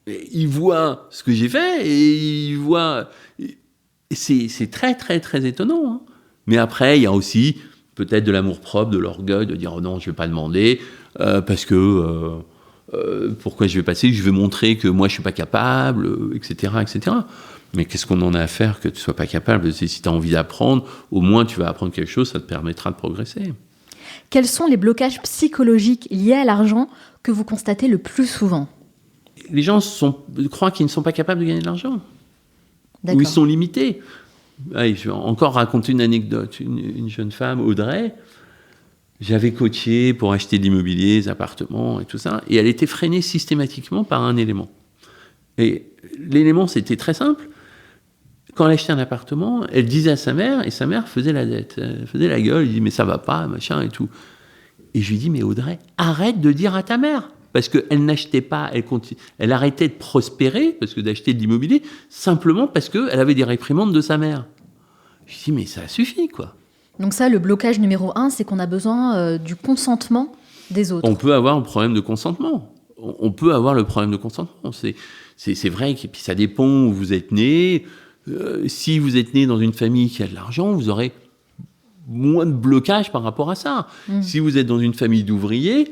B: Et ils voient ce que j'ai fait et ils voient. Et c'est très, très, très étonnant. Mais après, il y a aussi peut-être de l'amour-propre, de l'orgueil, de dire non, je ne vais pas demander parce que pourquoi je vais passer ? Je vais montrer que moi, je ne suis pas capable, etc., etc. Mais qu'est-ce qu'on en a à faire que tu ne sois pas capable ? Si tu as envie d'apprendre, au moins tu vas apprendre quelque chose, ça te permettra de progresser.
A: Quels sont les blocages psychologiques liés à l'argent que vous constatez le plus souvent ?
B: Les gens croient qu'ils ne sont pas capables de gagner de l'argent.
A: D'accord.
B: Ou ils sont limités. Allez, je vais encore raconter une anecdote. Une jeune femme, Audrey, j'avais coaché pour acheter de l'immobilier, des appartements et tout ça, et elle était freinée systématiquement par un élément. Et l'élément, c'était très simple. Quand elle achetait un appartement, elle disait à sa mère, et sa mère faisait la dette. Elle faisait la gueule, elle dit « mais ça va pas, machin et tout ». Et je lui dis « mais Audrey, arrête de dire à ta mère ». Parce qu'elle n'achetait pas, elle arrêtait de prospérer, parce que d'acheter de l'immobilier, simplement parce qu'elle avait des réprimandes de sa mère. Je lui dis « mais ça suffit, quoi ». Donc
A: ça, le blocage numéro 1, c'est qu'on a besoin du consentement des autres.
B: On peut avoir un problème de consentement. On peut avoir le problème de consentement. C'est vrai que puis ça dépend où vous êtes né. Si vous êtes né dans une famille qui a de l'argent, vous aurez moins de blocage par rapport à ça. Si vous êtes dans une famille d'ouvriers,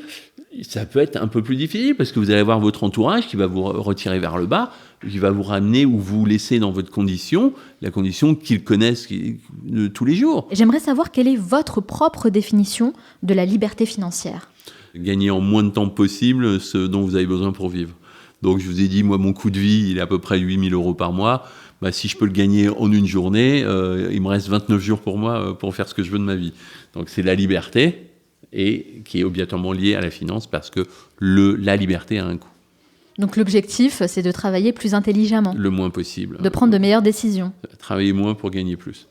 B: ça peut être un peu plus difficile parce que vous allez avoir votre entourage qui va vous retirer vers le bas, qui va vous ramener ou vous laisser dans votre condition, la condition qu'ils connaissent de tous les jours.
A: J'aimerais savoir quelle est votre propre définition de la liberté financière.
B: Gagner en moins de temps possible ce dont vous avez besoin pour vivre. Donc je vous ai dit, moi mon coût de vie, il est à peu près 8 000 € par mois. Si je peux le gagner en une journée, il me reste 29 jours pour moi pour faire ce que je veux de ma vie. Donc c'est la liberté, et qui est obligatoirement liée à la finance parce que la liberté a un coût.
A: Donc l'objectif, c'est de travailler plus intelligemment.
B: Le moins possible.
A: De prendre de meilleures décisions.
B: Travailler moins pour gagner plus.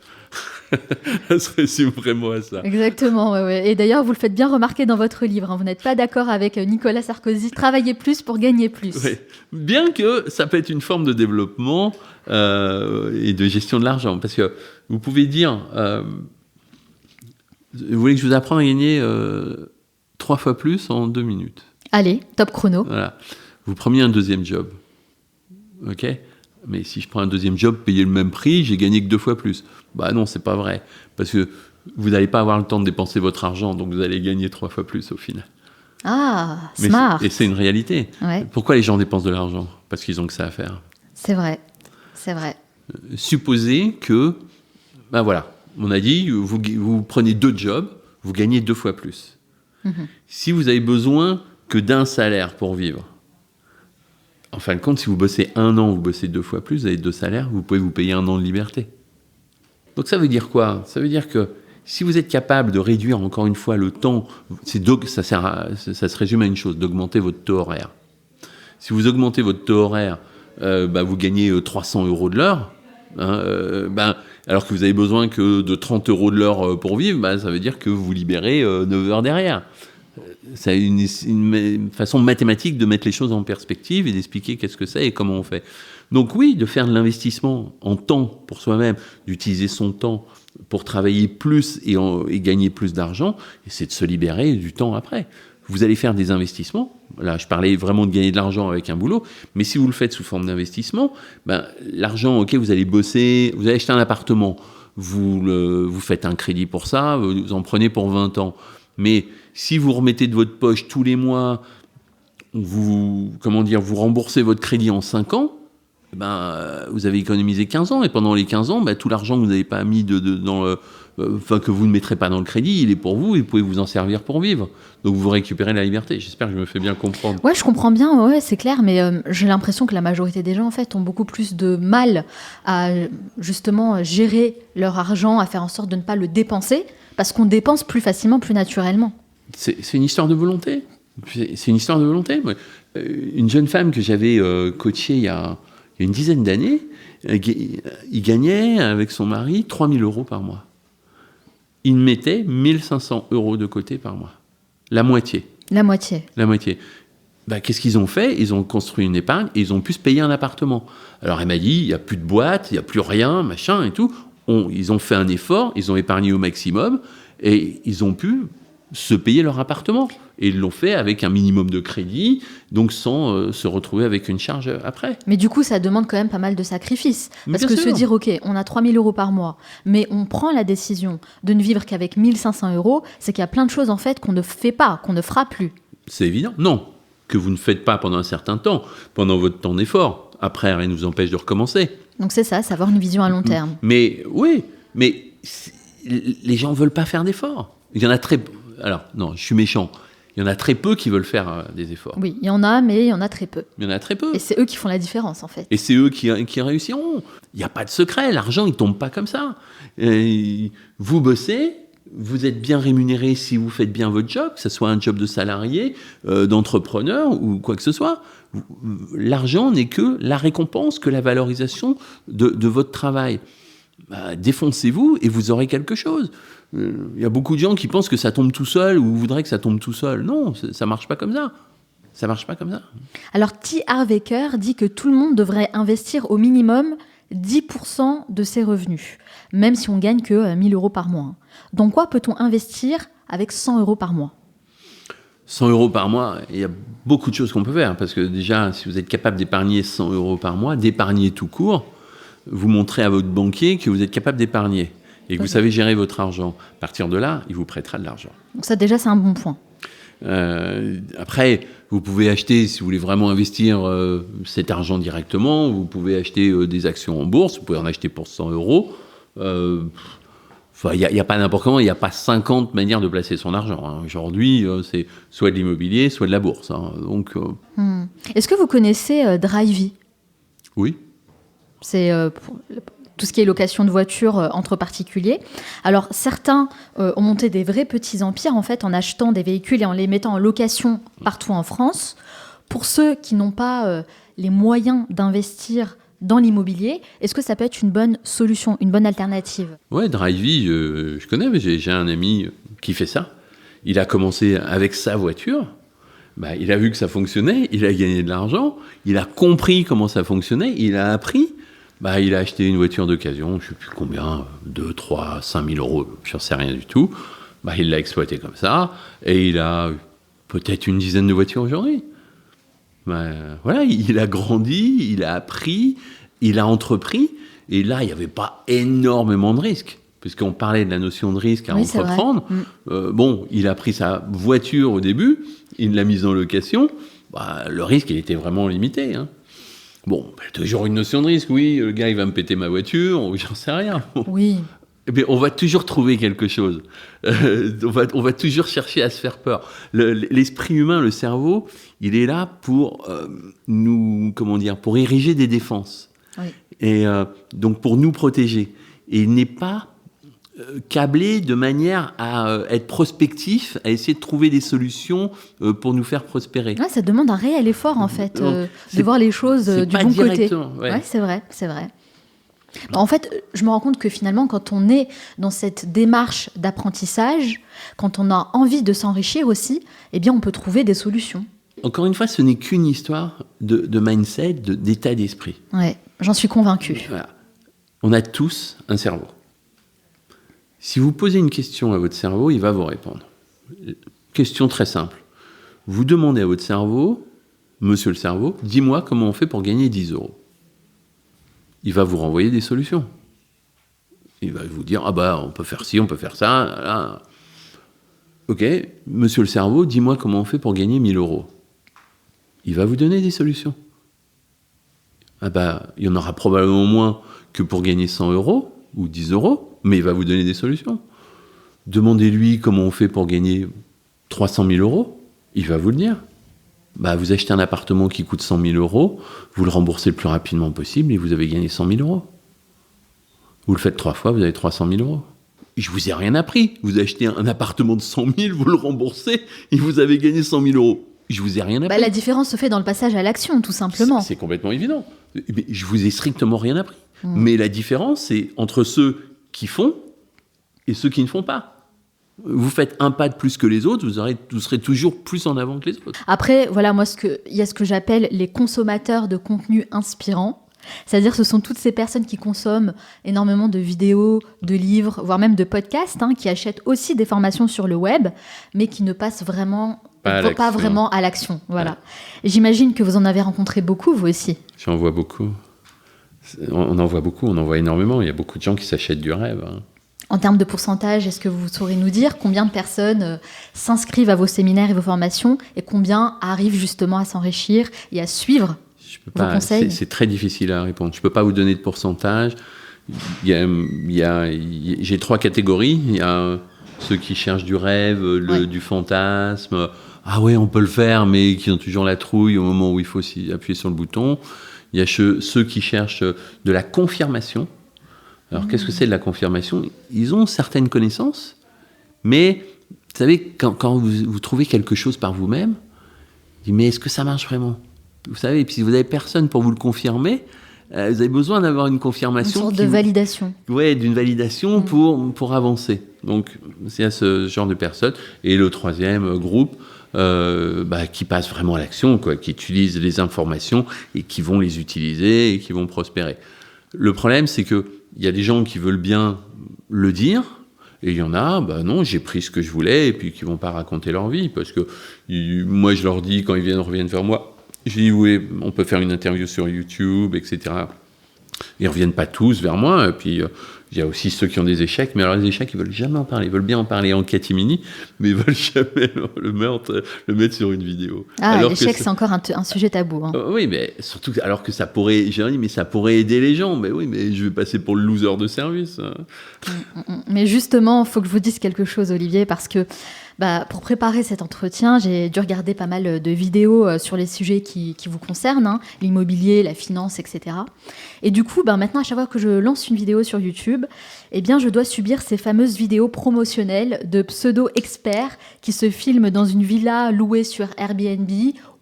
B: Ça se résume vraiment à ça.
A: Exactement, ouais. Et d'ailleurs, vous le faites bien remarquer dans votre livre. Vous n'êtes pas d'accord avec Nicolas Sarkozy. Travailler plus pour gagner plus.
B: Ouais. Bien que ça peut être une forme de développement et de gestion de l'argent. Parce que vous pouvez dire... vous voulez que je vous apprenne à gagner 3 fois plus en 2 minutes.
A: Allez, top chrono.
B: Voilà. Vous preniez un deuxième job. OK ? Mais si je prends un deuxième job, payer le même prix, j'ai gagné que 2 fois plus. Non, c'est pas vrai. Parce que vous n'allez pas avoir le temps de dépenser votre argent, donc vous allez gagner 3 fois plus au final.
A: Ah, smart.
B: Et c'est une réalité.
A: Ouais.
B: Pourquoi les gens dépensent de l'argent ? Parce qu'ils ont que ça à faire.
A: C'est vrai.
B: Supposez que, voilà, on a dit, vous prenez 2 jobs, vous gagnez 2 fois plus. Si vous avez besoin que d'un salaire pour vivre, en fin de compte, si vous bossez 1 an, vous bossez 2 fois plus, vous avez 2 salaires, vous pouvez vous payer 1 an de liberté. Donc ça veut dire quoi ? Ça veut dire que si vous êtes capable de réduire encore une fois le temps, ça se résume à une chose, d'augmenter votre taux horaire. Si vous augmentez votre taux horaire, vous gagnez 300 € de l'heure, alors que vous avez besoin que de 30 € de l'heure pour vivre, ça veut dire que vous libérez 9 heures derrière. C'est une façon mathématique de mettre les choses en perspective et d'expliquer qu'est-ce que c'est et comment on fait. Donc oui, de faire de l'investissement en temps pour soi-même, d'utiliser son temps pour travailler plus et gagner plus d'argent, et c'est de se libérer du temps après. Vous allez faire des investissements. Là, je parlais vraiment de gagner de l'argent avec un boulot, mais si vous le faites sous forme d'investissement, l'argent, ok, vous allez bosser, vous allez acheter un appartement, vous faites un crédit pour ça, vous en prenez pour 20 ans. Mais si vous remettez de votre poche tous les mois, vous remboursez votre crédit en 5 ans, vous avez économisé 15 ans. Et pendant les 15 ans, tout l'argent que vous n'avez pas mis que vous ne mettrez pas dans le crédit, il est pour vous et vous pouvez vous en servir pour vivre. Donc vous récupérez la liberté. J'espère que je me fais bien comprendre.
A: Ouais, je comprends bien, ouais, c'est clair, mais j'ai l'impression que la majorité des gens, en fait, ont beaucoup plus de mal à justement gérer leur argent, à faire en sorte de ne pas le dépenser, parce qu'on dépense plus facilement, plus naturellement.
B: C'est une histoire de volonté. C'est une histoire de volonté. Une jeune femme que j'avais coachée il y a une dizaine d'années, il gagnait avec son mari 3 000 € par mois. Il mettait 1 500 € de côté par mois. La moitié. Qu'est-ce qu'ils ont fait ? Ils ont construit une épargne et ils ont pu se payer un appartement. Alors elle m'a dit, il n'y a plus de boîte, il n'y a plus rien, machin et tout. Ils ont fait un effort, ils ont épargné au maximum et ils ont pu se payer leur appartement. Et ils l'ont fait avec un minimum de crédit, donc sans se retrouver avec une charge après.
A: Mais du coup, ça demande quand même pas mal de sacrifices. Parce que se dire, ok, on a 3 000 € par mois, mais on prend la décision de ne vivre qu'avec 1 500 €, c'est qu'il y a plein de choses en fait qu'on ne fait pas, qu'on ne fera plus.
B: C'est évident. Non, que vous ne faites pas pendant un certain temps, pendant votre temps d'effort. Après, rien ne vous empêche de recommencer.
A: Donc c'est ça, avoir une vision à long terme.
B: Mais oui, mais les gens ne veulent pas faire d'efforts. Il y en a très peu. Alors, non, je suis méchant. Il y en a très peu qui veulent faire des efforts.
A: Oui, il y en a, mais il y en a très peu.
B: Il y en a très peu.
A: Et c'est eux qui font la différence, en fait.
B: Et c'est eux qui réussiront. Il n'y a pas de secret. L'argent, il ne tombe pas comme ça. Vous bossez, vous êtes bien rémunéré si vous faites bien votre job, que ce soit un job de salarié, d'entrepreneur ou quoi que ce soit. L'argent n'est que la récompense, que la valorisation de votre travail. Défoncez-vous et vous aurez quelque chose. Il y a beaucoup de gens qui pensent que ça tombe tout seul ou voudraient que ça tombe tout seul. Non, ça marche pas comme ça. Ça marche pas comme ça.
A: Alors, T. Harv Eker dit que tout le monde devrait investir au minimum 10% de ses revenus, même si on gagne que 1 000 € par mois. Dans quoi peut-on investir avec 100 € par mois ?
B: 100 € par mois, il y a beaucoup de choses qu'on peut faire. Parce que déjà, si vous êtes capable d'épargner 100 € par mois, d'épargner tout court, vous montrez à votre banquier que vous êtes capable d'épargner et que vous savez gérer votre argent. À partir de là, il vous prêtera de l'argent.
A: Donc ça, déjà, c'est un bon point.
B: Après, vous pouvez acheter, si vous voulez vraiment investir cet argent directement, vous pouvez acheter des actions en bourse, vous pouvez en acheter pour 100 euros. Il n'y a pas n'importe comment, il n'y a pas 50 manières de placer son argent. Hein. Aujourd'hui, c'est soit de l'immobilier, soit de la bourse. Hein. Donc,
A: Est-ce que vous connaissez Drivey ?
B: Oui.
A: C'est pour tout ce qui est location de voitures entre particuliers. Alors, certains ont monté des vrais petits empires, en fait, en achetant des véhicules et en les mettant en location partout en France. Pour ceux qui n'ont pas les moyens d'investir dans l'immobilier, est-ce que ça peut être une bonne solution, une bonne alternative ?
B: Ouais, Drivey, je connais, mais j'ai un ami qui fait ça. Il a commencé avec sa voiture. Il a vu que ça fonctionnait, il a gagné de l'argent, il a compris comment ça fonctionnait, il a appris. Il a acheté une voiture d'occasion, je ne sais plus combien, 2, 3, 5 000 euros, je n'en sais rien du tout. Il l'a exploité comme ça, et il a peut-être une dizaine de voitures aujourd'hui. Voilà, il a grandi, il a appris, il a entrepris, et là, il n'y avait pas énormément de risques, puisqu'on parlait de la notion de risque à entreprendre. Il a pris sa voiture au début, il l'a mise en location, le risque, il était vraiment limité, hein. Toujours une notion de risque, oui, le gars, il va me péter ma voiture, ou j'en sais rien.
A: Oui.
B: Mais on va toujours trouver quelque chose. On va toujours chercher à se faire peur. L'esprit humain, le cerveau, il est là pour pour ériger des défenses.
A: Oui.
B: Et donc pour nous protéger. Et il n'est pas câblé de manière à être prospectif, à essayer de trouver des solutions pour nous faire prospérer.
A: Ouais, ça demande un réel effort, en fait, de voir les choses du bon côté. Ouais, c'est vrai. En fait, je me rends compte que finalement, quand on est dans cette démarche d'apprentissage, quand on a envie de s'enrichir aussi, on peut trouver des solutions.
B: Encore une fois, ce n'est qu'une histoire de mindset, d'état d'esprit.
A: Ouais, j'en suis convaincue.
B: Voilà. On a tous un cerveau. Si vous posez une question à votre cerveau, il va vous répondre. Question très simple. Vous demandez à votre cerveau, monsieur le cerveau, dis-moi comment on fait pour gagner 10 euros. Il va vous renvoyer des solutions. Il va vous dire, on peut faire ci, on peut faire ça. Là. Ok, monsieur le cerveau, dis-moi comment on fait pour gagner 1000 euros. Il va vous donner des solutions. Il y en aura probablement moins que pour gagner 100 euros ou 10 euros. Mais il va vous donner des solutions. Demandez-lui comment on fait pour gagner 300 000 euros. Il va vous le dire. Vous achetez un appartement qui coûte 100 000 euros, vous le remboursez le plus rapidement possible et vous avez gagné 100 000 euros. Vous le faites 3 fois, vous avez 300 000 euros. Je vous ai rien appris. Vous achetez un appartement de 100 000, vous le remboursez et vous avez gagné 100 000 euros. Je vous ai rien appris.
A: La différence se fait dans le passage à l'action, tout simplement.
B: C'est complètement évident. Mais je vous ai strictement rien appris. Mais la différence, c'est entre ceux qui font et ceux qui ne font pas. Vous faites un pas de plus que les autres, vous serez toujours plus en avant que les autres.
A: Après, voilà, moi, il y a ce que j'appelle les consommateurs de contenu inspirant. C'est-à-dire ce sont toutes ces personnes qui consomment énormément de vidéos, de livres, voire même de podcasts, qui achètent aussi des formations sur le web, mais qui ne passent pas vraiment à l'action. Voilà. Ouais. J'imagine que vous en avez rencontré beaucoup, vous aussi.
B: J'en vois beaucoup. On en voit énormément. Il y a beaucoup de gens qui s'achètent du rêve.
A: En termes de pourcentage, est-ce que vous saurez nous dire combien de personnes s'inscrivent à vos séminaires et vos formations et combien arrivent justement à s'enrichir et à suivre vos conseils ?
B: C'est très difficile à répondre. Je ne peux pas vous donner de pourcentage. J'ai 3 catégories. Il y a ceux qui cherchent du rêve, du fantasme. Ah ouais, on peut le faire, mais qui ont toujours la trouille au moment où il faut appuyer sur le bouton. Il y a ceux qui cherchent de la confirmation. Alors, qu'est-ce que c'est de la confirmation ? Ils ont certaines connaissances, mais vous savez, quand vous trouvez quelque chose par vous-même, vous dites, mais est-ce que ça marche vraiment ? Vous savez, et puis si vous n'avez personne pour vous le confirmer, vous avez besoin d'avoir une confirmation.
A: Une sorte de validation.
B: Oui, d'une validation pour avancer. Donc, c'est à ce genre de personnes. Et le 3e groupe, qui passent vraiment à l'action, qui utilisent les informations et qui vont les utiliser et qui vont prospérer. Le problème, c'est qu'il y a des gens qui veulent bien le dire, et il y en a, non, j'ai pris ce que je voulais, et puis qui ne vont pas raconter leur vie, parce que moi, je leur dis, quand ils reviennent vers moi, je dis, oui, on peut faire une interview sur YouTube, etc. Ils reviennent pas tous vers moi. Et puis, il y a aussi ceux qui ont des échecs. Mais alors, les échecs, ils veulent jamais en parler. Ils veulent bien en parler en catimini, mais ils veulent jamais le mettre sur une vidéo.
A: Alors l'échec, c'est encore un sujet tabou. Hein.
B: Oui, mais surtout, alors que ça pourrait... J'ai dit, mais ça pourrait aider les gens. Mais oui, mais je vais passer pour le loser de service.
A: Mais justement, il faut que je vous dise quelque chose, Olivier, parce que pour préparer cet entretien, j'ai dû regarder pas mal de vidéos sur les sujets qui vous concernent, hein, l'immobilier, la finance, etc. Et du coup, maintenant, à chaque fois que je lance une vidéo sur YouTube, eh bien, je dois subir ces fameuses vidéos promotionnelles de pseudo-experts qui se filment dans une villa louée sur Airbnb,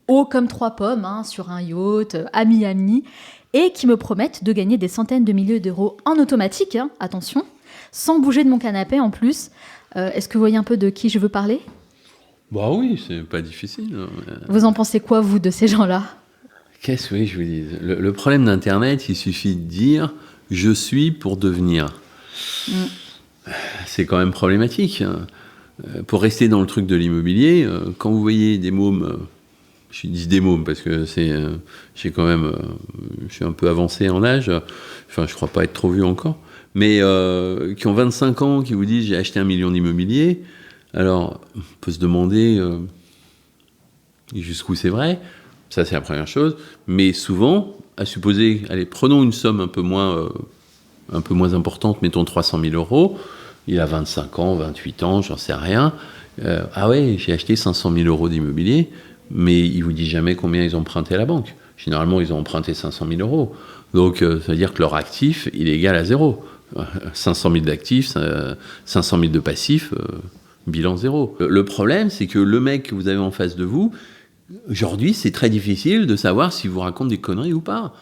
A: haut comme 3 pommes, hein, sur un yacht, à Miami, et qui me promettent de gagner des centaines de milliers d'euros en automatique, hein, attention, sans bouger de mon canapé en plus. Est-ce que vous voyez un peu de qui je veux parler ?
B: Bah oui, c'est pas difficile.
A: Vous en pensez quoi, vous, de ces gens-là ?
B: Qu'est-ce que je vous dis ? Le problème d'Internet, il suffit de dire « je suis pour devenir ». C'est quand même problématique. Pour rester dans le truc de l'immobilier, quand vous voyez des mômes, je dis des mômes parce que j'ai quand même, je suis un peu avancé en âge, enfin je crois pas être trop vieux encore, mais qui ont 25 ans, qui vous disent j'ai acheté 1 million d'immobilier, alors on peut se demander jusqu'où c'est vrai, ça c'est la première chose, mais souvent, à supposer, allez, prenons une somme un peu moins importante, mettons 300 000 euros, il a 25 ans, 28 ans, j'en sais rien, ah ouais, j'ai acheté 500 000 euros d'immobilier, mais il vous dit jamais combien ils ont emprunté à la banque. Généralement, ils ont emprunté 500 000 euros. Donc, ça veut dire que leur actif, il est égal à 0. 500 000 d'actifs, 500 000 de passifs, bilan 0. Le problème, c'est que le mec que vous avez en face de vous, aujourd'hui, c'est très difficile de savoir s'il vous raconte des conneries ou pas.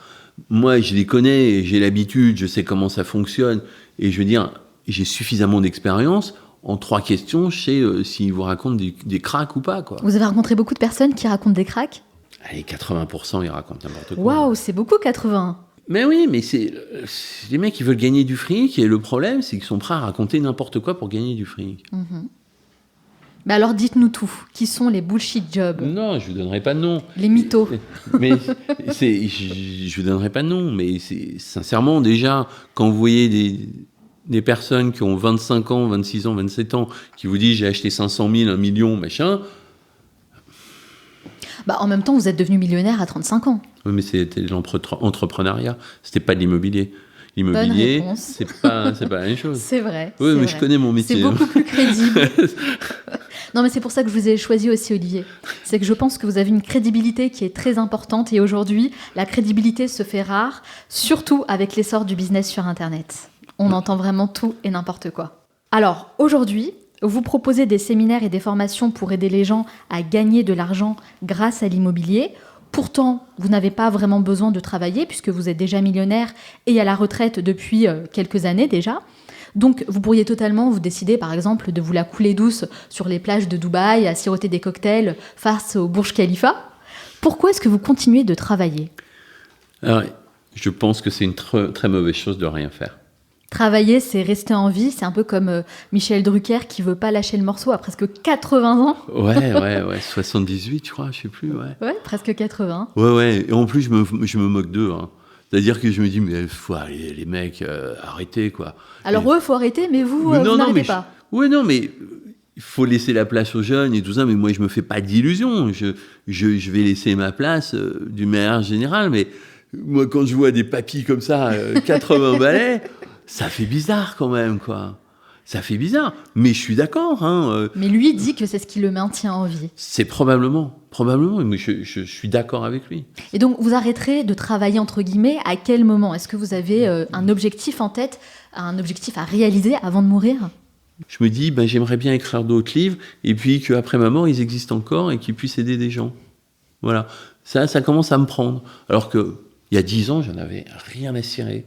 B: Moi, je les connais, j'ai l'habitude, je sais comment ça fonctionne, et je veux dire, j'ai suffisamment d'expérience. En 3 questions, je sais s'il vous raconte des cracks ou pas, quoi.
A: Vous avez rencontré beaucoup de personnes qui racontent des cracks ?
B: Allez, 80%, ils racontent n'importe quoi.
A: Waouh, c'est beaucoup 80.
B: Mais oui, mais c'est les mecs qui veulent gagner du fric, et le problème, c'est qu'ils sont prêts à raconter n'importe quoi pour gagner du fric.
A: Alors dites-nous tout. Qui sont les bullshit jobs ?
B: Non, je vous donnerai pas de nom.
A: Les mythos.
B: Mais je vous donnerai pas de nom. Mais c'est sincèrement déjà quand vous voyez des personnes qui ont 25 ans, 26 ans, 27 ans, qui vous disent j'ai acheté 500 000, 1 million, machin.
A: En même temps, vous êtes devenu millionnaire à 35 ans.
B: Oui, mais c'était l'entrepreneuriat, c'était pas de l'immobilier. L'immobilier, c'est pas la même chose.
A: C'est vrai.
B: Oui, mais je connais mon métier.
A: C'est beaucoup plus crédible. Non, mais c'est pour ça que je vous ai choisi aussi, Olivier. C'est que je pense que vous avez une crédibilité qui est très importante. Et aujourd'hui, la crédibilité se fait rare, surtout avec l'essor du business sur Internet. On entend vraiment tout et n'importe quoi. Alors, aujourd'hui, vous proposez des séminaires et des formations pour aider les gens à gagner de l'argent grâce à l'immobilier. Pourtant, vous n'avez pas vraiment besoin de travailler puisque vous êtes déjà millionnaire et à la retraite depuis quelques années déjà. Donc, vous pourriez totalement vous décider, par exemple, de vous la couler douce sur les plages de Dubaï, à siroter des cocktails face au Burj Khalifa. Pourquoi est-ce que vous continuez de travailler ?
B: Alors, je pense que c'est une très mauvaise chose de rien faire.
A: Travailler, c'est rester en vie. C'est un peu comme Michel Drucker qui veut pas lâcher le morceau à presque 80 ans.
B: Ouais, 78, je crois, je sais plus, ouais.
A: Ouais, presque 80.
B: Ouais, et en plus, je me moque d'eux, hein. C'est-à-dire que je me dis, mais les mecs, arrêtez, quoi.
A: Alors eux, il faut arrêter, mais vous n'arrêtez pas.
B: Oui, non, mais il faut laisser la place aux jeunes et tout ça, mais moi, je me fais pas d'illusions. Je vais laisser ma place d'une manière générale, mais moi, quand je vois des papis comme ça, 80 balais, ça fait bizarre quand même, quoi. Ça fait bizarre, mais je suis d'accord.
A: Mais lui dit que c'est ce qui le maintient en vie.
B: C'est probablement, mais je suis d'accord avec lui.
A: Et donc, vous arrêterez de travailler, entre guillemets, à quel moment ? Est-ce que vous avez un objectif en tête, un objectif à réaliser avant de mourir ?
B: Je me dis, j'aimerais bien écrire d'autres livres, et puis qu'après ma mort, ils existent encore et qu'ils puissent aider des gens. Voilà, ça commence à me prendre. Alors qu'il y a 10 ans, j'en avais rien à cirer.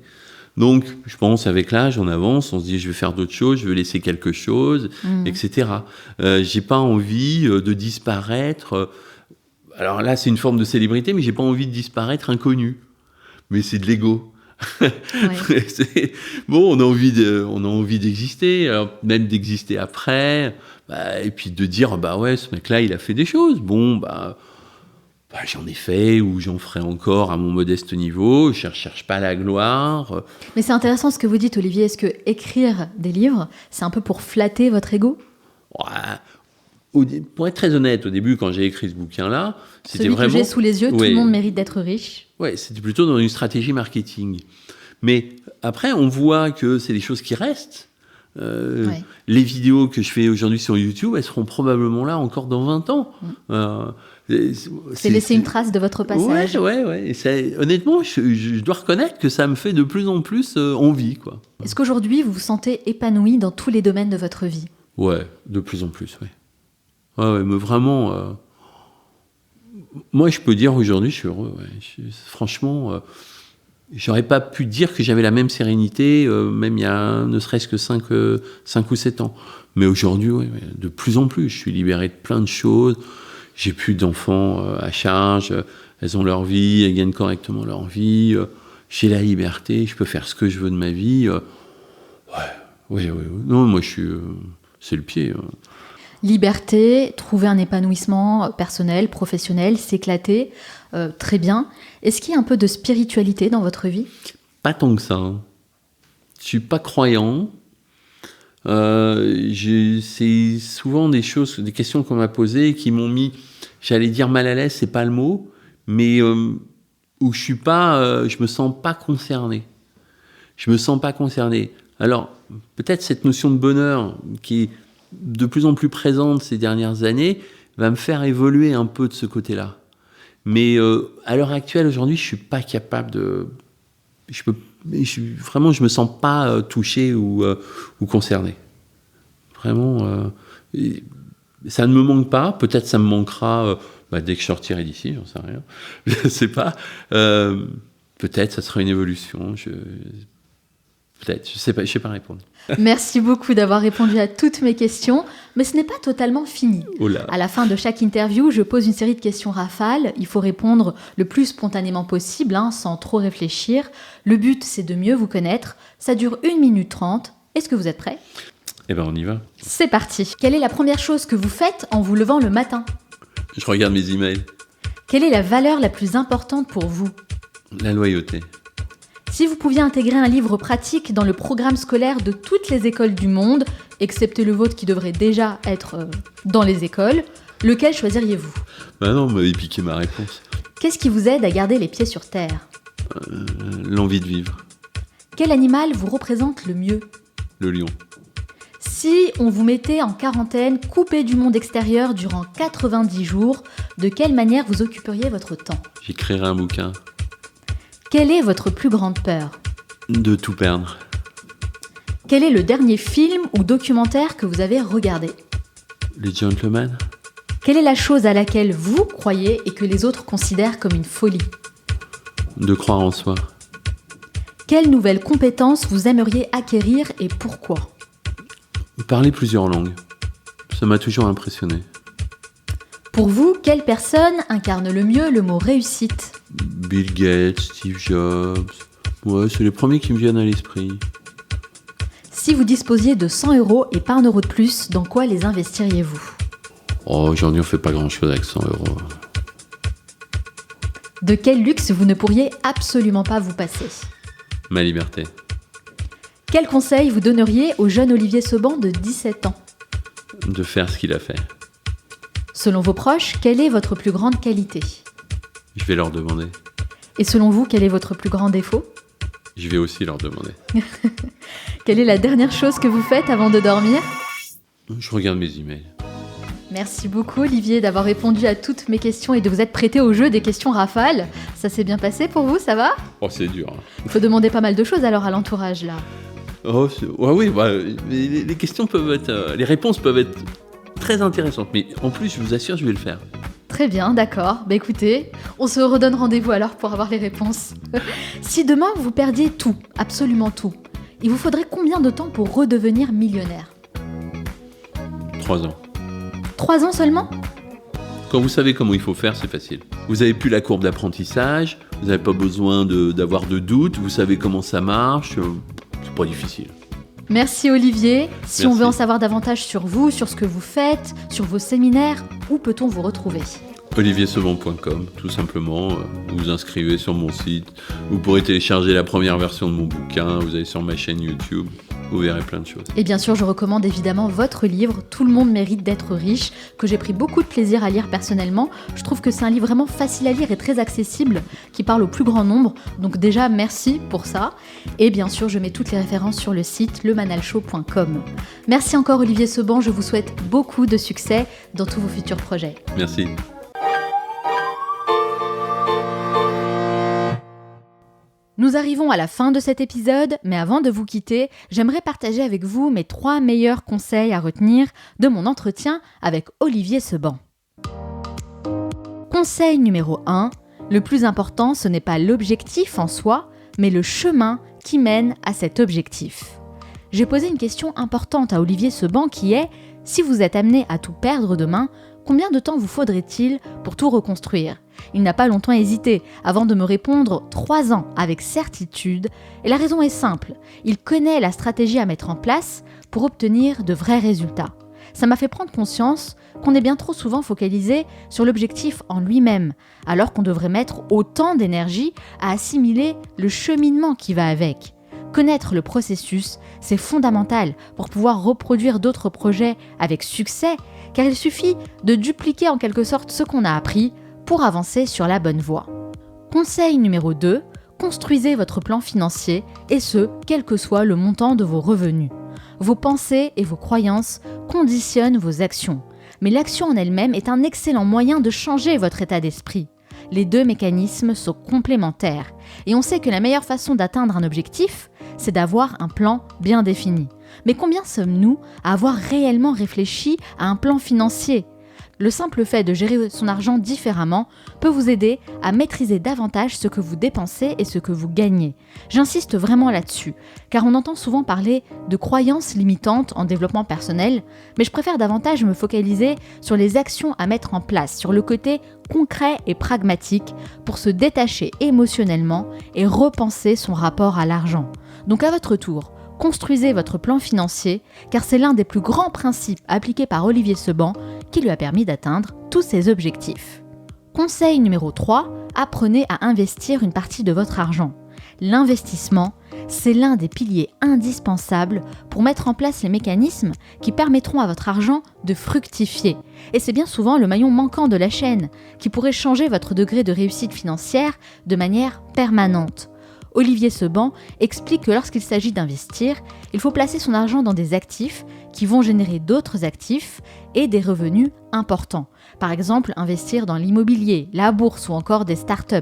B: Donc, je pense, avec l'âge, on avance, on se dit, je vais faire d'autres choses, je vais laisser quelque chose, etc. J'ai pas envie de disparaître. Alors là, c'est une forme de célébrité, mais j'ai pas envie de disparaître inconnu. Mais c'est de l'ego. Ouais. Bon, on a envie d'exister, alors même d'exister après, et puis de dire, ouais, ce mec-là, il a fait des choses. Bon, J'en ai fait ou j'en ferai encore à mon modeste niveau. Je ne cherche pas la gloire.
A: Mais c'est intéressant ce que vous dites, Olivier. Est-ce que écrire des livres, c'est un peu pour flatter votre ego ?
B: Pour être très honnête, au début, quand j'ai écrit ce bouquin-là, c'était
A: Celui
B: vraiment...
A: que j'ai sous les yeux, tout le monde mérite d'être riche.
B: Ouais, c'était plutôt dans une stratégie marketing. Mais après, on voit que c'est des choses qui restent. Les vidéos que je fais aujourd'hui sur YouTube, elles seront probablement là encore dans 20 ans.
A: C'est laisser une trace de votre passage.
B: Ouais. Et honnêtement, je dois reconnaître que ça me fait de plus en plus envie, quoi.
A: Est-ce qu'aujourd'hui, vous vous sentez épanoui dans tous les domaines de votre vie ?
B: Ouais, de plus en plus, oui. Ouais, mais vraiment... moi, je peux dire aujourd'hui, je suis heureux. Ouais. Franchement, j'aurais pas pu dire que j'avais la même sérénité, même il y a ne serait-ce que 5 ou 7 ans. Mais aujourd'hui, ouais, de plus en plus, je suis libéré de plein de choses. J'ai plus d'enfants à charge. Elles ont leur vie, elles gagnent correctement leur vie. J'ai la liberté, je peux faire ce que je veux de ma vie. Ouais. Non, moi, c'est le pied.
A: Liberté, trouver un épanouissement personnel, professionnel, s'éclater, très bien. Est-ce qu'il y a un peu de spiritualité dans votre vie ?
B: Pas tant que ça. Je suis pas croyant. C'est souvent des questions qu'on m'a posées qui m'ont mis, j'allais dire mal à l'aise, c'est pas le mot, mais où je me sens pas concerné. Alors, peut-être cette notion de bonheur qui est de plus en plus présente ces dernières années va me faire évoluer un peu de ce côté-là. Mais à l'heure actuelle, aujourd'hui, je suis pas capable de... Vraiment, je me sens pas touché ou concerné. Vraiment, ça ne me manque pas. Peut-être ça me manquera dès que je sortirai d'ici, j'en sais rien. Je sais pas. Peut-être ça sera une évolution. Peut-être, je sais pas répondre.
A: Merci beaucoup d'avoir répondu à toutes mes questions, mais ce n'est pas totalement fini. À la fin de chaque interview, je pose une série de questions rafales. Il faut répondre le plus spontanément possible, sans trop réfléchir. Le but, c'est de mieux vous connaître. Ça dure 1 minute 30. Est-ce que vous êtes prêts ?
B: Eh ben, on y va.
A: C'est parti. Quelle est la première chose que vous faites en vous levant le matin ?
B: Je regarde mes emails.
A: Quelle est la valeur la plus importante pour vous ?
B: La loyauté.
A: Si vous pouviez intégrer un livre pratique dans le programme scolaire de toutes les écoles du monde, excepté le vôtre qui devrait déjà être dans les écoles, lequel choisiriez-vous ?
B: Non, vous m'avez piqué ma réponse.
A: Qu'est-ce qui vous aide à garder les pieds sur terre ?
B: L'envie de vivre.
A: Quel animal vous représente le mieux ?
B: Le lion.
A: Si on vous mettait en quarantaine, coupé du monde extérieur durant 90 jours, de quelle manière vous occuperiez votre temps ?
B: J'écrirai un bouquin.
A: Quelle est votre plus grande peur ?
B: De tout perdre.
A: Quel est le dernier film ou documentaire que vous avez regardé ?
B: Les Gentlemen.
A: Quelle est la chose à laquelle vous croyez et que les autres considèrent comme une folie ?
B: De croire en soi.
A: Quelle nouvelle compétence vous aimeriez acquérir et pourquoi ?
B: Parler plusieurs langues. Ça m'a toujours impressionné.
A: Pour vous, quelle personne incarne le mieux le mot réussite ?
B: Bill Gates, Steve Jobs. Ouais, c'est les premiers qui me viennent à l'esprit.
A: Si vous disposiez de 100 € et pas 1 euro de plus, dans quoi les investiriez-vous ?
B: Aujourd'hui, on fait pas grand-chose avec 100 €.
A: De quel luxe vous ne pourriez absolument pas vous passer ?
B: Ma liberté.
A: Quel conseil vous donneriez au jeune Olivier Seban de 17 ans ?
B: De faire ce qu'il a fait.
A: Selon vos proches, quelle est votre plus grande qualité ?
B: Je vais leur demander.
A: Et selon vous, quel est votre plus grand défaut ?
B: Je vais aussi leur demander.
A: Quelle est la dernière chose que vous faites avant de dormir ?
B: Je regarde mes emails.
A: Merci beaucoup Olivier d'avoir répondu à toutes mes questions et de vous être prêté au jeu des questions rafales. Ça s'est bien passé pour vous, ça va ?
B: C'est dur.
A: Il faut demander pas mal de choses alors à l'entourage là.
B: Oui, les questions peuvent être... les réponses peuvent être très intéressantes. Mais en plus, je vous assure, je vais le faire.
A: Très bien, d'accord. Écoutez, on se redonne rendez-vous alors pour avoir les réponses. Si demain vous perdiez tout, absolument tout, il vous faudrait combien de temps pour redevenir millionnaire ?
B: 3 ans.
A: 3 ans seulement ?
B: Quand vous savez comment il faut faire, c'est facile. Vous n'avez plus la courbe d'apprentissage, vous n'avez pas besoin d'avoir de doutes, vous savez comment ça marche, c'est pas difficile.
A: Merci Olivier. Si on
B: Merci.
A: veut en savoir davantage sur vous, sur ce que vous faites, sur vos séminaires, où peut-on vous retrouver ?
B: olivierseban.com, tout simplement. Vous vous inscrivez sur mon site. Vous pourrez télécharger la première version de mon bouquin. Vous allez sur ma chaîne YouTube. Vous verrez plein de choses.
A: Et bien sûr, je recommande évidemment votre livre « Tout le monde mérite d'être riche » que j'ai pris beaucoup de plaisir à lire personnellement. Je trouve que c'est un livre vraiment facile à lire et très accessible qui parle au plus grand nombre. Donc déjà, merci pour ça. Et bien sûr, je mets toutes les références sur le site lemanalshow.com. Merci encore Olivier Seban, je vous souhaite beaucoup de succès dans tous vos futurs projets.
B: Merci.
A: Nous arrivons à la fin de cet épisode, mais avant de vous quitter, j'aimerais partager avec vous mes 3 meilleurs conseils à retenir de mon entretien avec Olivier Seban. Conseil numéro 1, le plus important, ce n'est pas l'objectif en soi, mais le chemin qui mène à cet objectif. J'ai posé une question importante à Olivier Seban qui est « Si vous êtes amené à tout perdre demain, combien de temps vous faudrait-il pour tout reconstruire ?» Il n'a pas longtemps hésité avant de me répondre 3 ans avec certitude. Et la raison est simple, il connaît la stratégie à mettre en place pour obtenir de vrais résultats. Ça m'a fait prendre conscience qu'on est bien trop souvent focalisé sur l'objectif en lui-même, alors qu'on devrait mettre autant d'énergie à assimiler le cheminement qui va avec. Connaître le processus, c'est fondamental pour pouvoir reproduire d'autres projets avec succès, car il suffit de dupliquer en quelque sorte ce qu'on a appris pour avancer sur la bonne voie. Conseil numéro 2, construisez votre plan financier et ce, quel que soit le montant de vos revenus. Vos pensées et vos croyances conditionnent vos actions, mais l'action en elle-même est un excellent moyen de changer votre état d'esprit. Les 2 mécanismes sont complémentaires et on sait que la meilleure façon d'atteindre un objectif, c'est d'avoir un plan bien défini. Mais combien sommes-nous à avoir réellement réfléchi à un plan financier ? Le simple fait de gérer son argent différemment peut vous aider à maîtriser davantage ce que vous dépensez et ce que vous gagnez. J'insiste vraiment là-dessus, car on entend souvent parler de croyances limitantes en développement personnel, mais je préfère davantage me focaliser sur les actions à mettre en place, sur le côté concret et pragmatique pour se détacher émotionnellement et repenser son rapport à l'argent. Donc à votre tour, construisez votre plan financier, car c'est l'un des plus grands principes appliqués par Olivier Seban qui lui a permis d'atteindre tous ses objectifs. Conseil numéro 3, apprenez à investir une partie de votre argent. L'investissement, c'est l'un des piliers indispensables pour mettre en place les mécanismes qui permettront à votre argent de fructifier. Et c'est bien souvent le maillon manquant de la chaîne qui pourrait changer votre degré de réussite financière de manière permanente. Olivier Seban explique que lorsqu'il s'agit d'investir, il faut placer son argent dans des actifs qui vont générer d'autres actifs et des revenus importants. Par exemple, investir dans l'immobilier, la bourse ou encore des startups.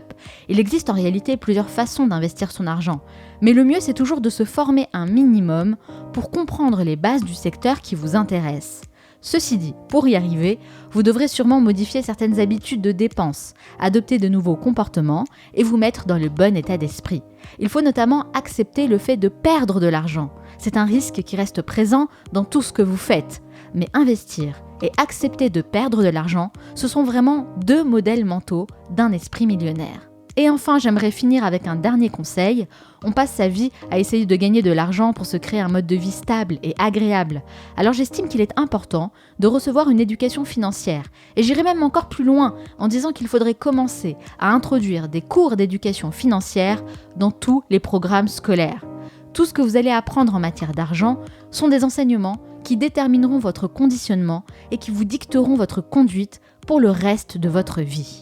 A: Il existe en réalité plusieurs façons d'investir son argent, mais le mieux c'est toujours de se former un minimum pour comprendre les bases du secteur qui vous intéresse. Ceci dit, pour y arriver, vous devrez sûrement modifier certaines habitudes de dépenses, adopter de nouveaux comportements et vous mettre dans le bon état d'esprit. Il faut notamment accepter le fait de perdre de l'argent. C'est un risque qui reste présent dans tout ce que vous faites. Mais investir et accepter de perdre de l'argent, ce sont vraiment 2 modèles mentaux d'un esprit millionnaire. Et enfin, j'aimerais finir avec un dernier conseil. On passe sa vie à essayer de gagner de l'argent pour se créer un mode de vie stable et agréable. Alors j'estime qu'il est important de recevoir une éducation financière. Et j'irai même encore plus loin en disant qu'il faudrait commencer à introduire des cours d'éducation financière dans tous les programmes scolaires. Tout ce que vous allez apprendre en matière d'argent sont des enseignements qui détermineront votre conditionnement et qui vous dicteront votre conduite pour le reste de votre vie.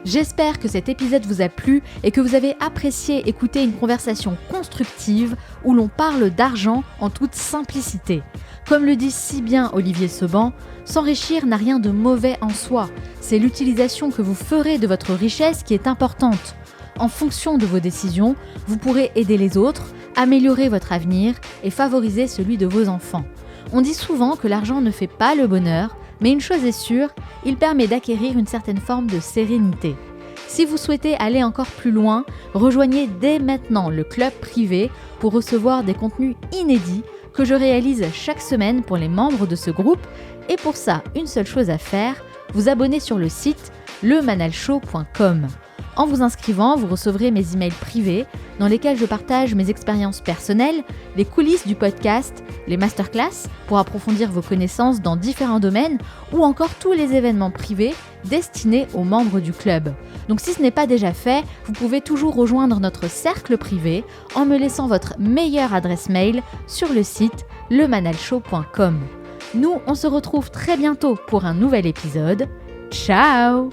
A: J'espère que cet épisode vous a plu et que vous avez apprécié écouter une conversation constructive où l'on parle d'argent en toute simplicité. Comme le dit si bien Olivier Seban, s'enrichir n'a rien de mauvais en soi, c'est l'utilisation que vous ferez de votre richesse qui est importante. En fonction de vos décisions, vous pourrez aider les autres, améliorer votre avenir et favoriser celui de vos enfants. On dit souvent que l'argent ne fait pas le bonheur, mais une chose est sûre, il permet d'acquérir une certaine forme de sérénité. Si vous souhaitez aller encore plus loin, rejoignez dès maintenant le club privé pour recevoir des contenus inédits que je réalise chaque semaine pour les membres de ce groupe. Et pour ça, une seule chose à faire, vous abonner sur le site lemanalshow.com. En vous inscrivant, vous recevrez mes emails privés dans lesquels je partage mes expériences personnelles, les coulisses du podcast, les masterclass pour approfondir vos connaissances dans différents domaines ou encore tous les événements privés destinés aux membres du club. Donc si ce n'est pas déjà fait, vous pouvez toujours rejoindre notre cercle privé en me laissant votre meilleure adresse mail sur le site lemanalshow.com. Nous, on se retrouve très bientôt pour un nouvel épisode. Ciao!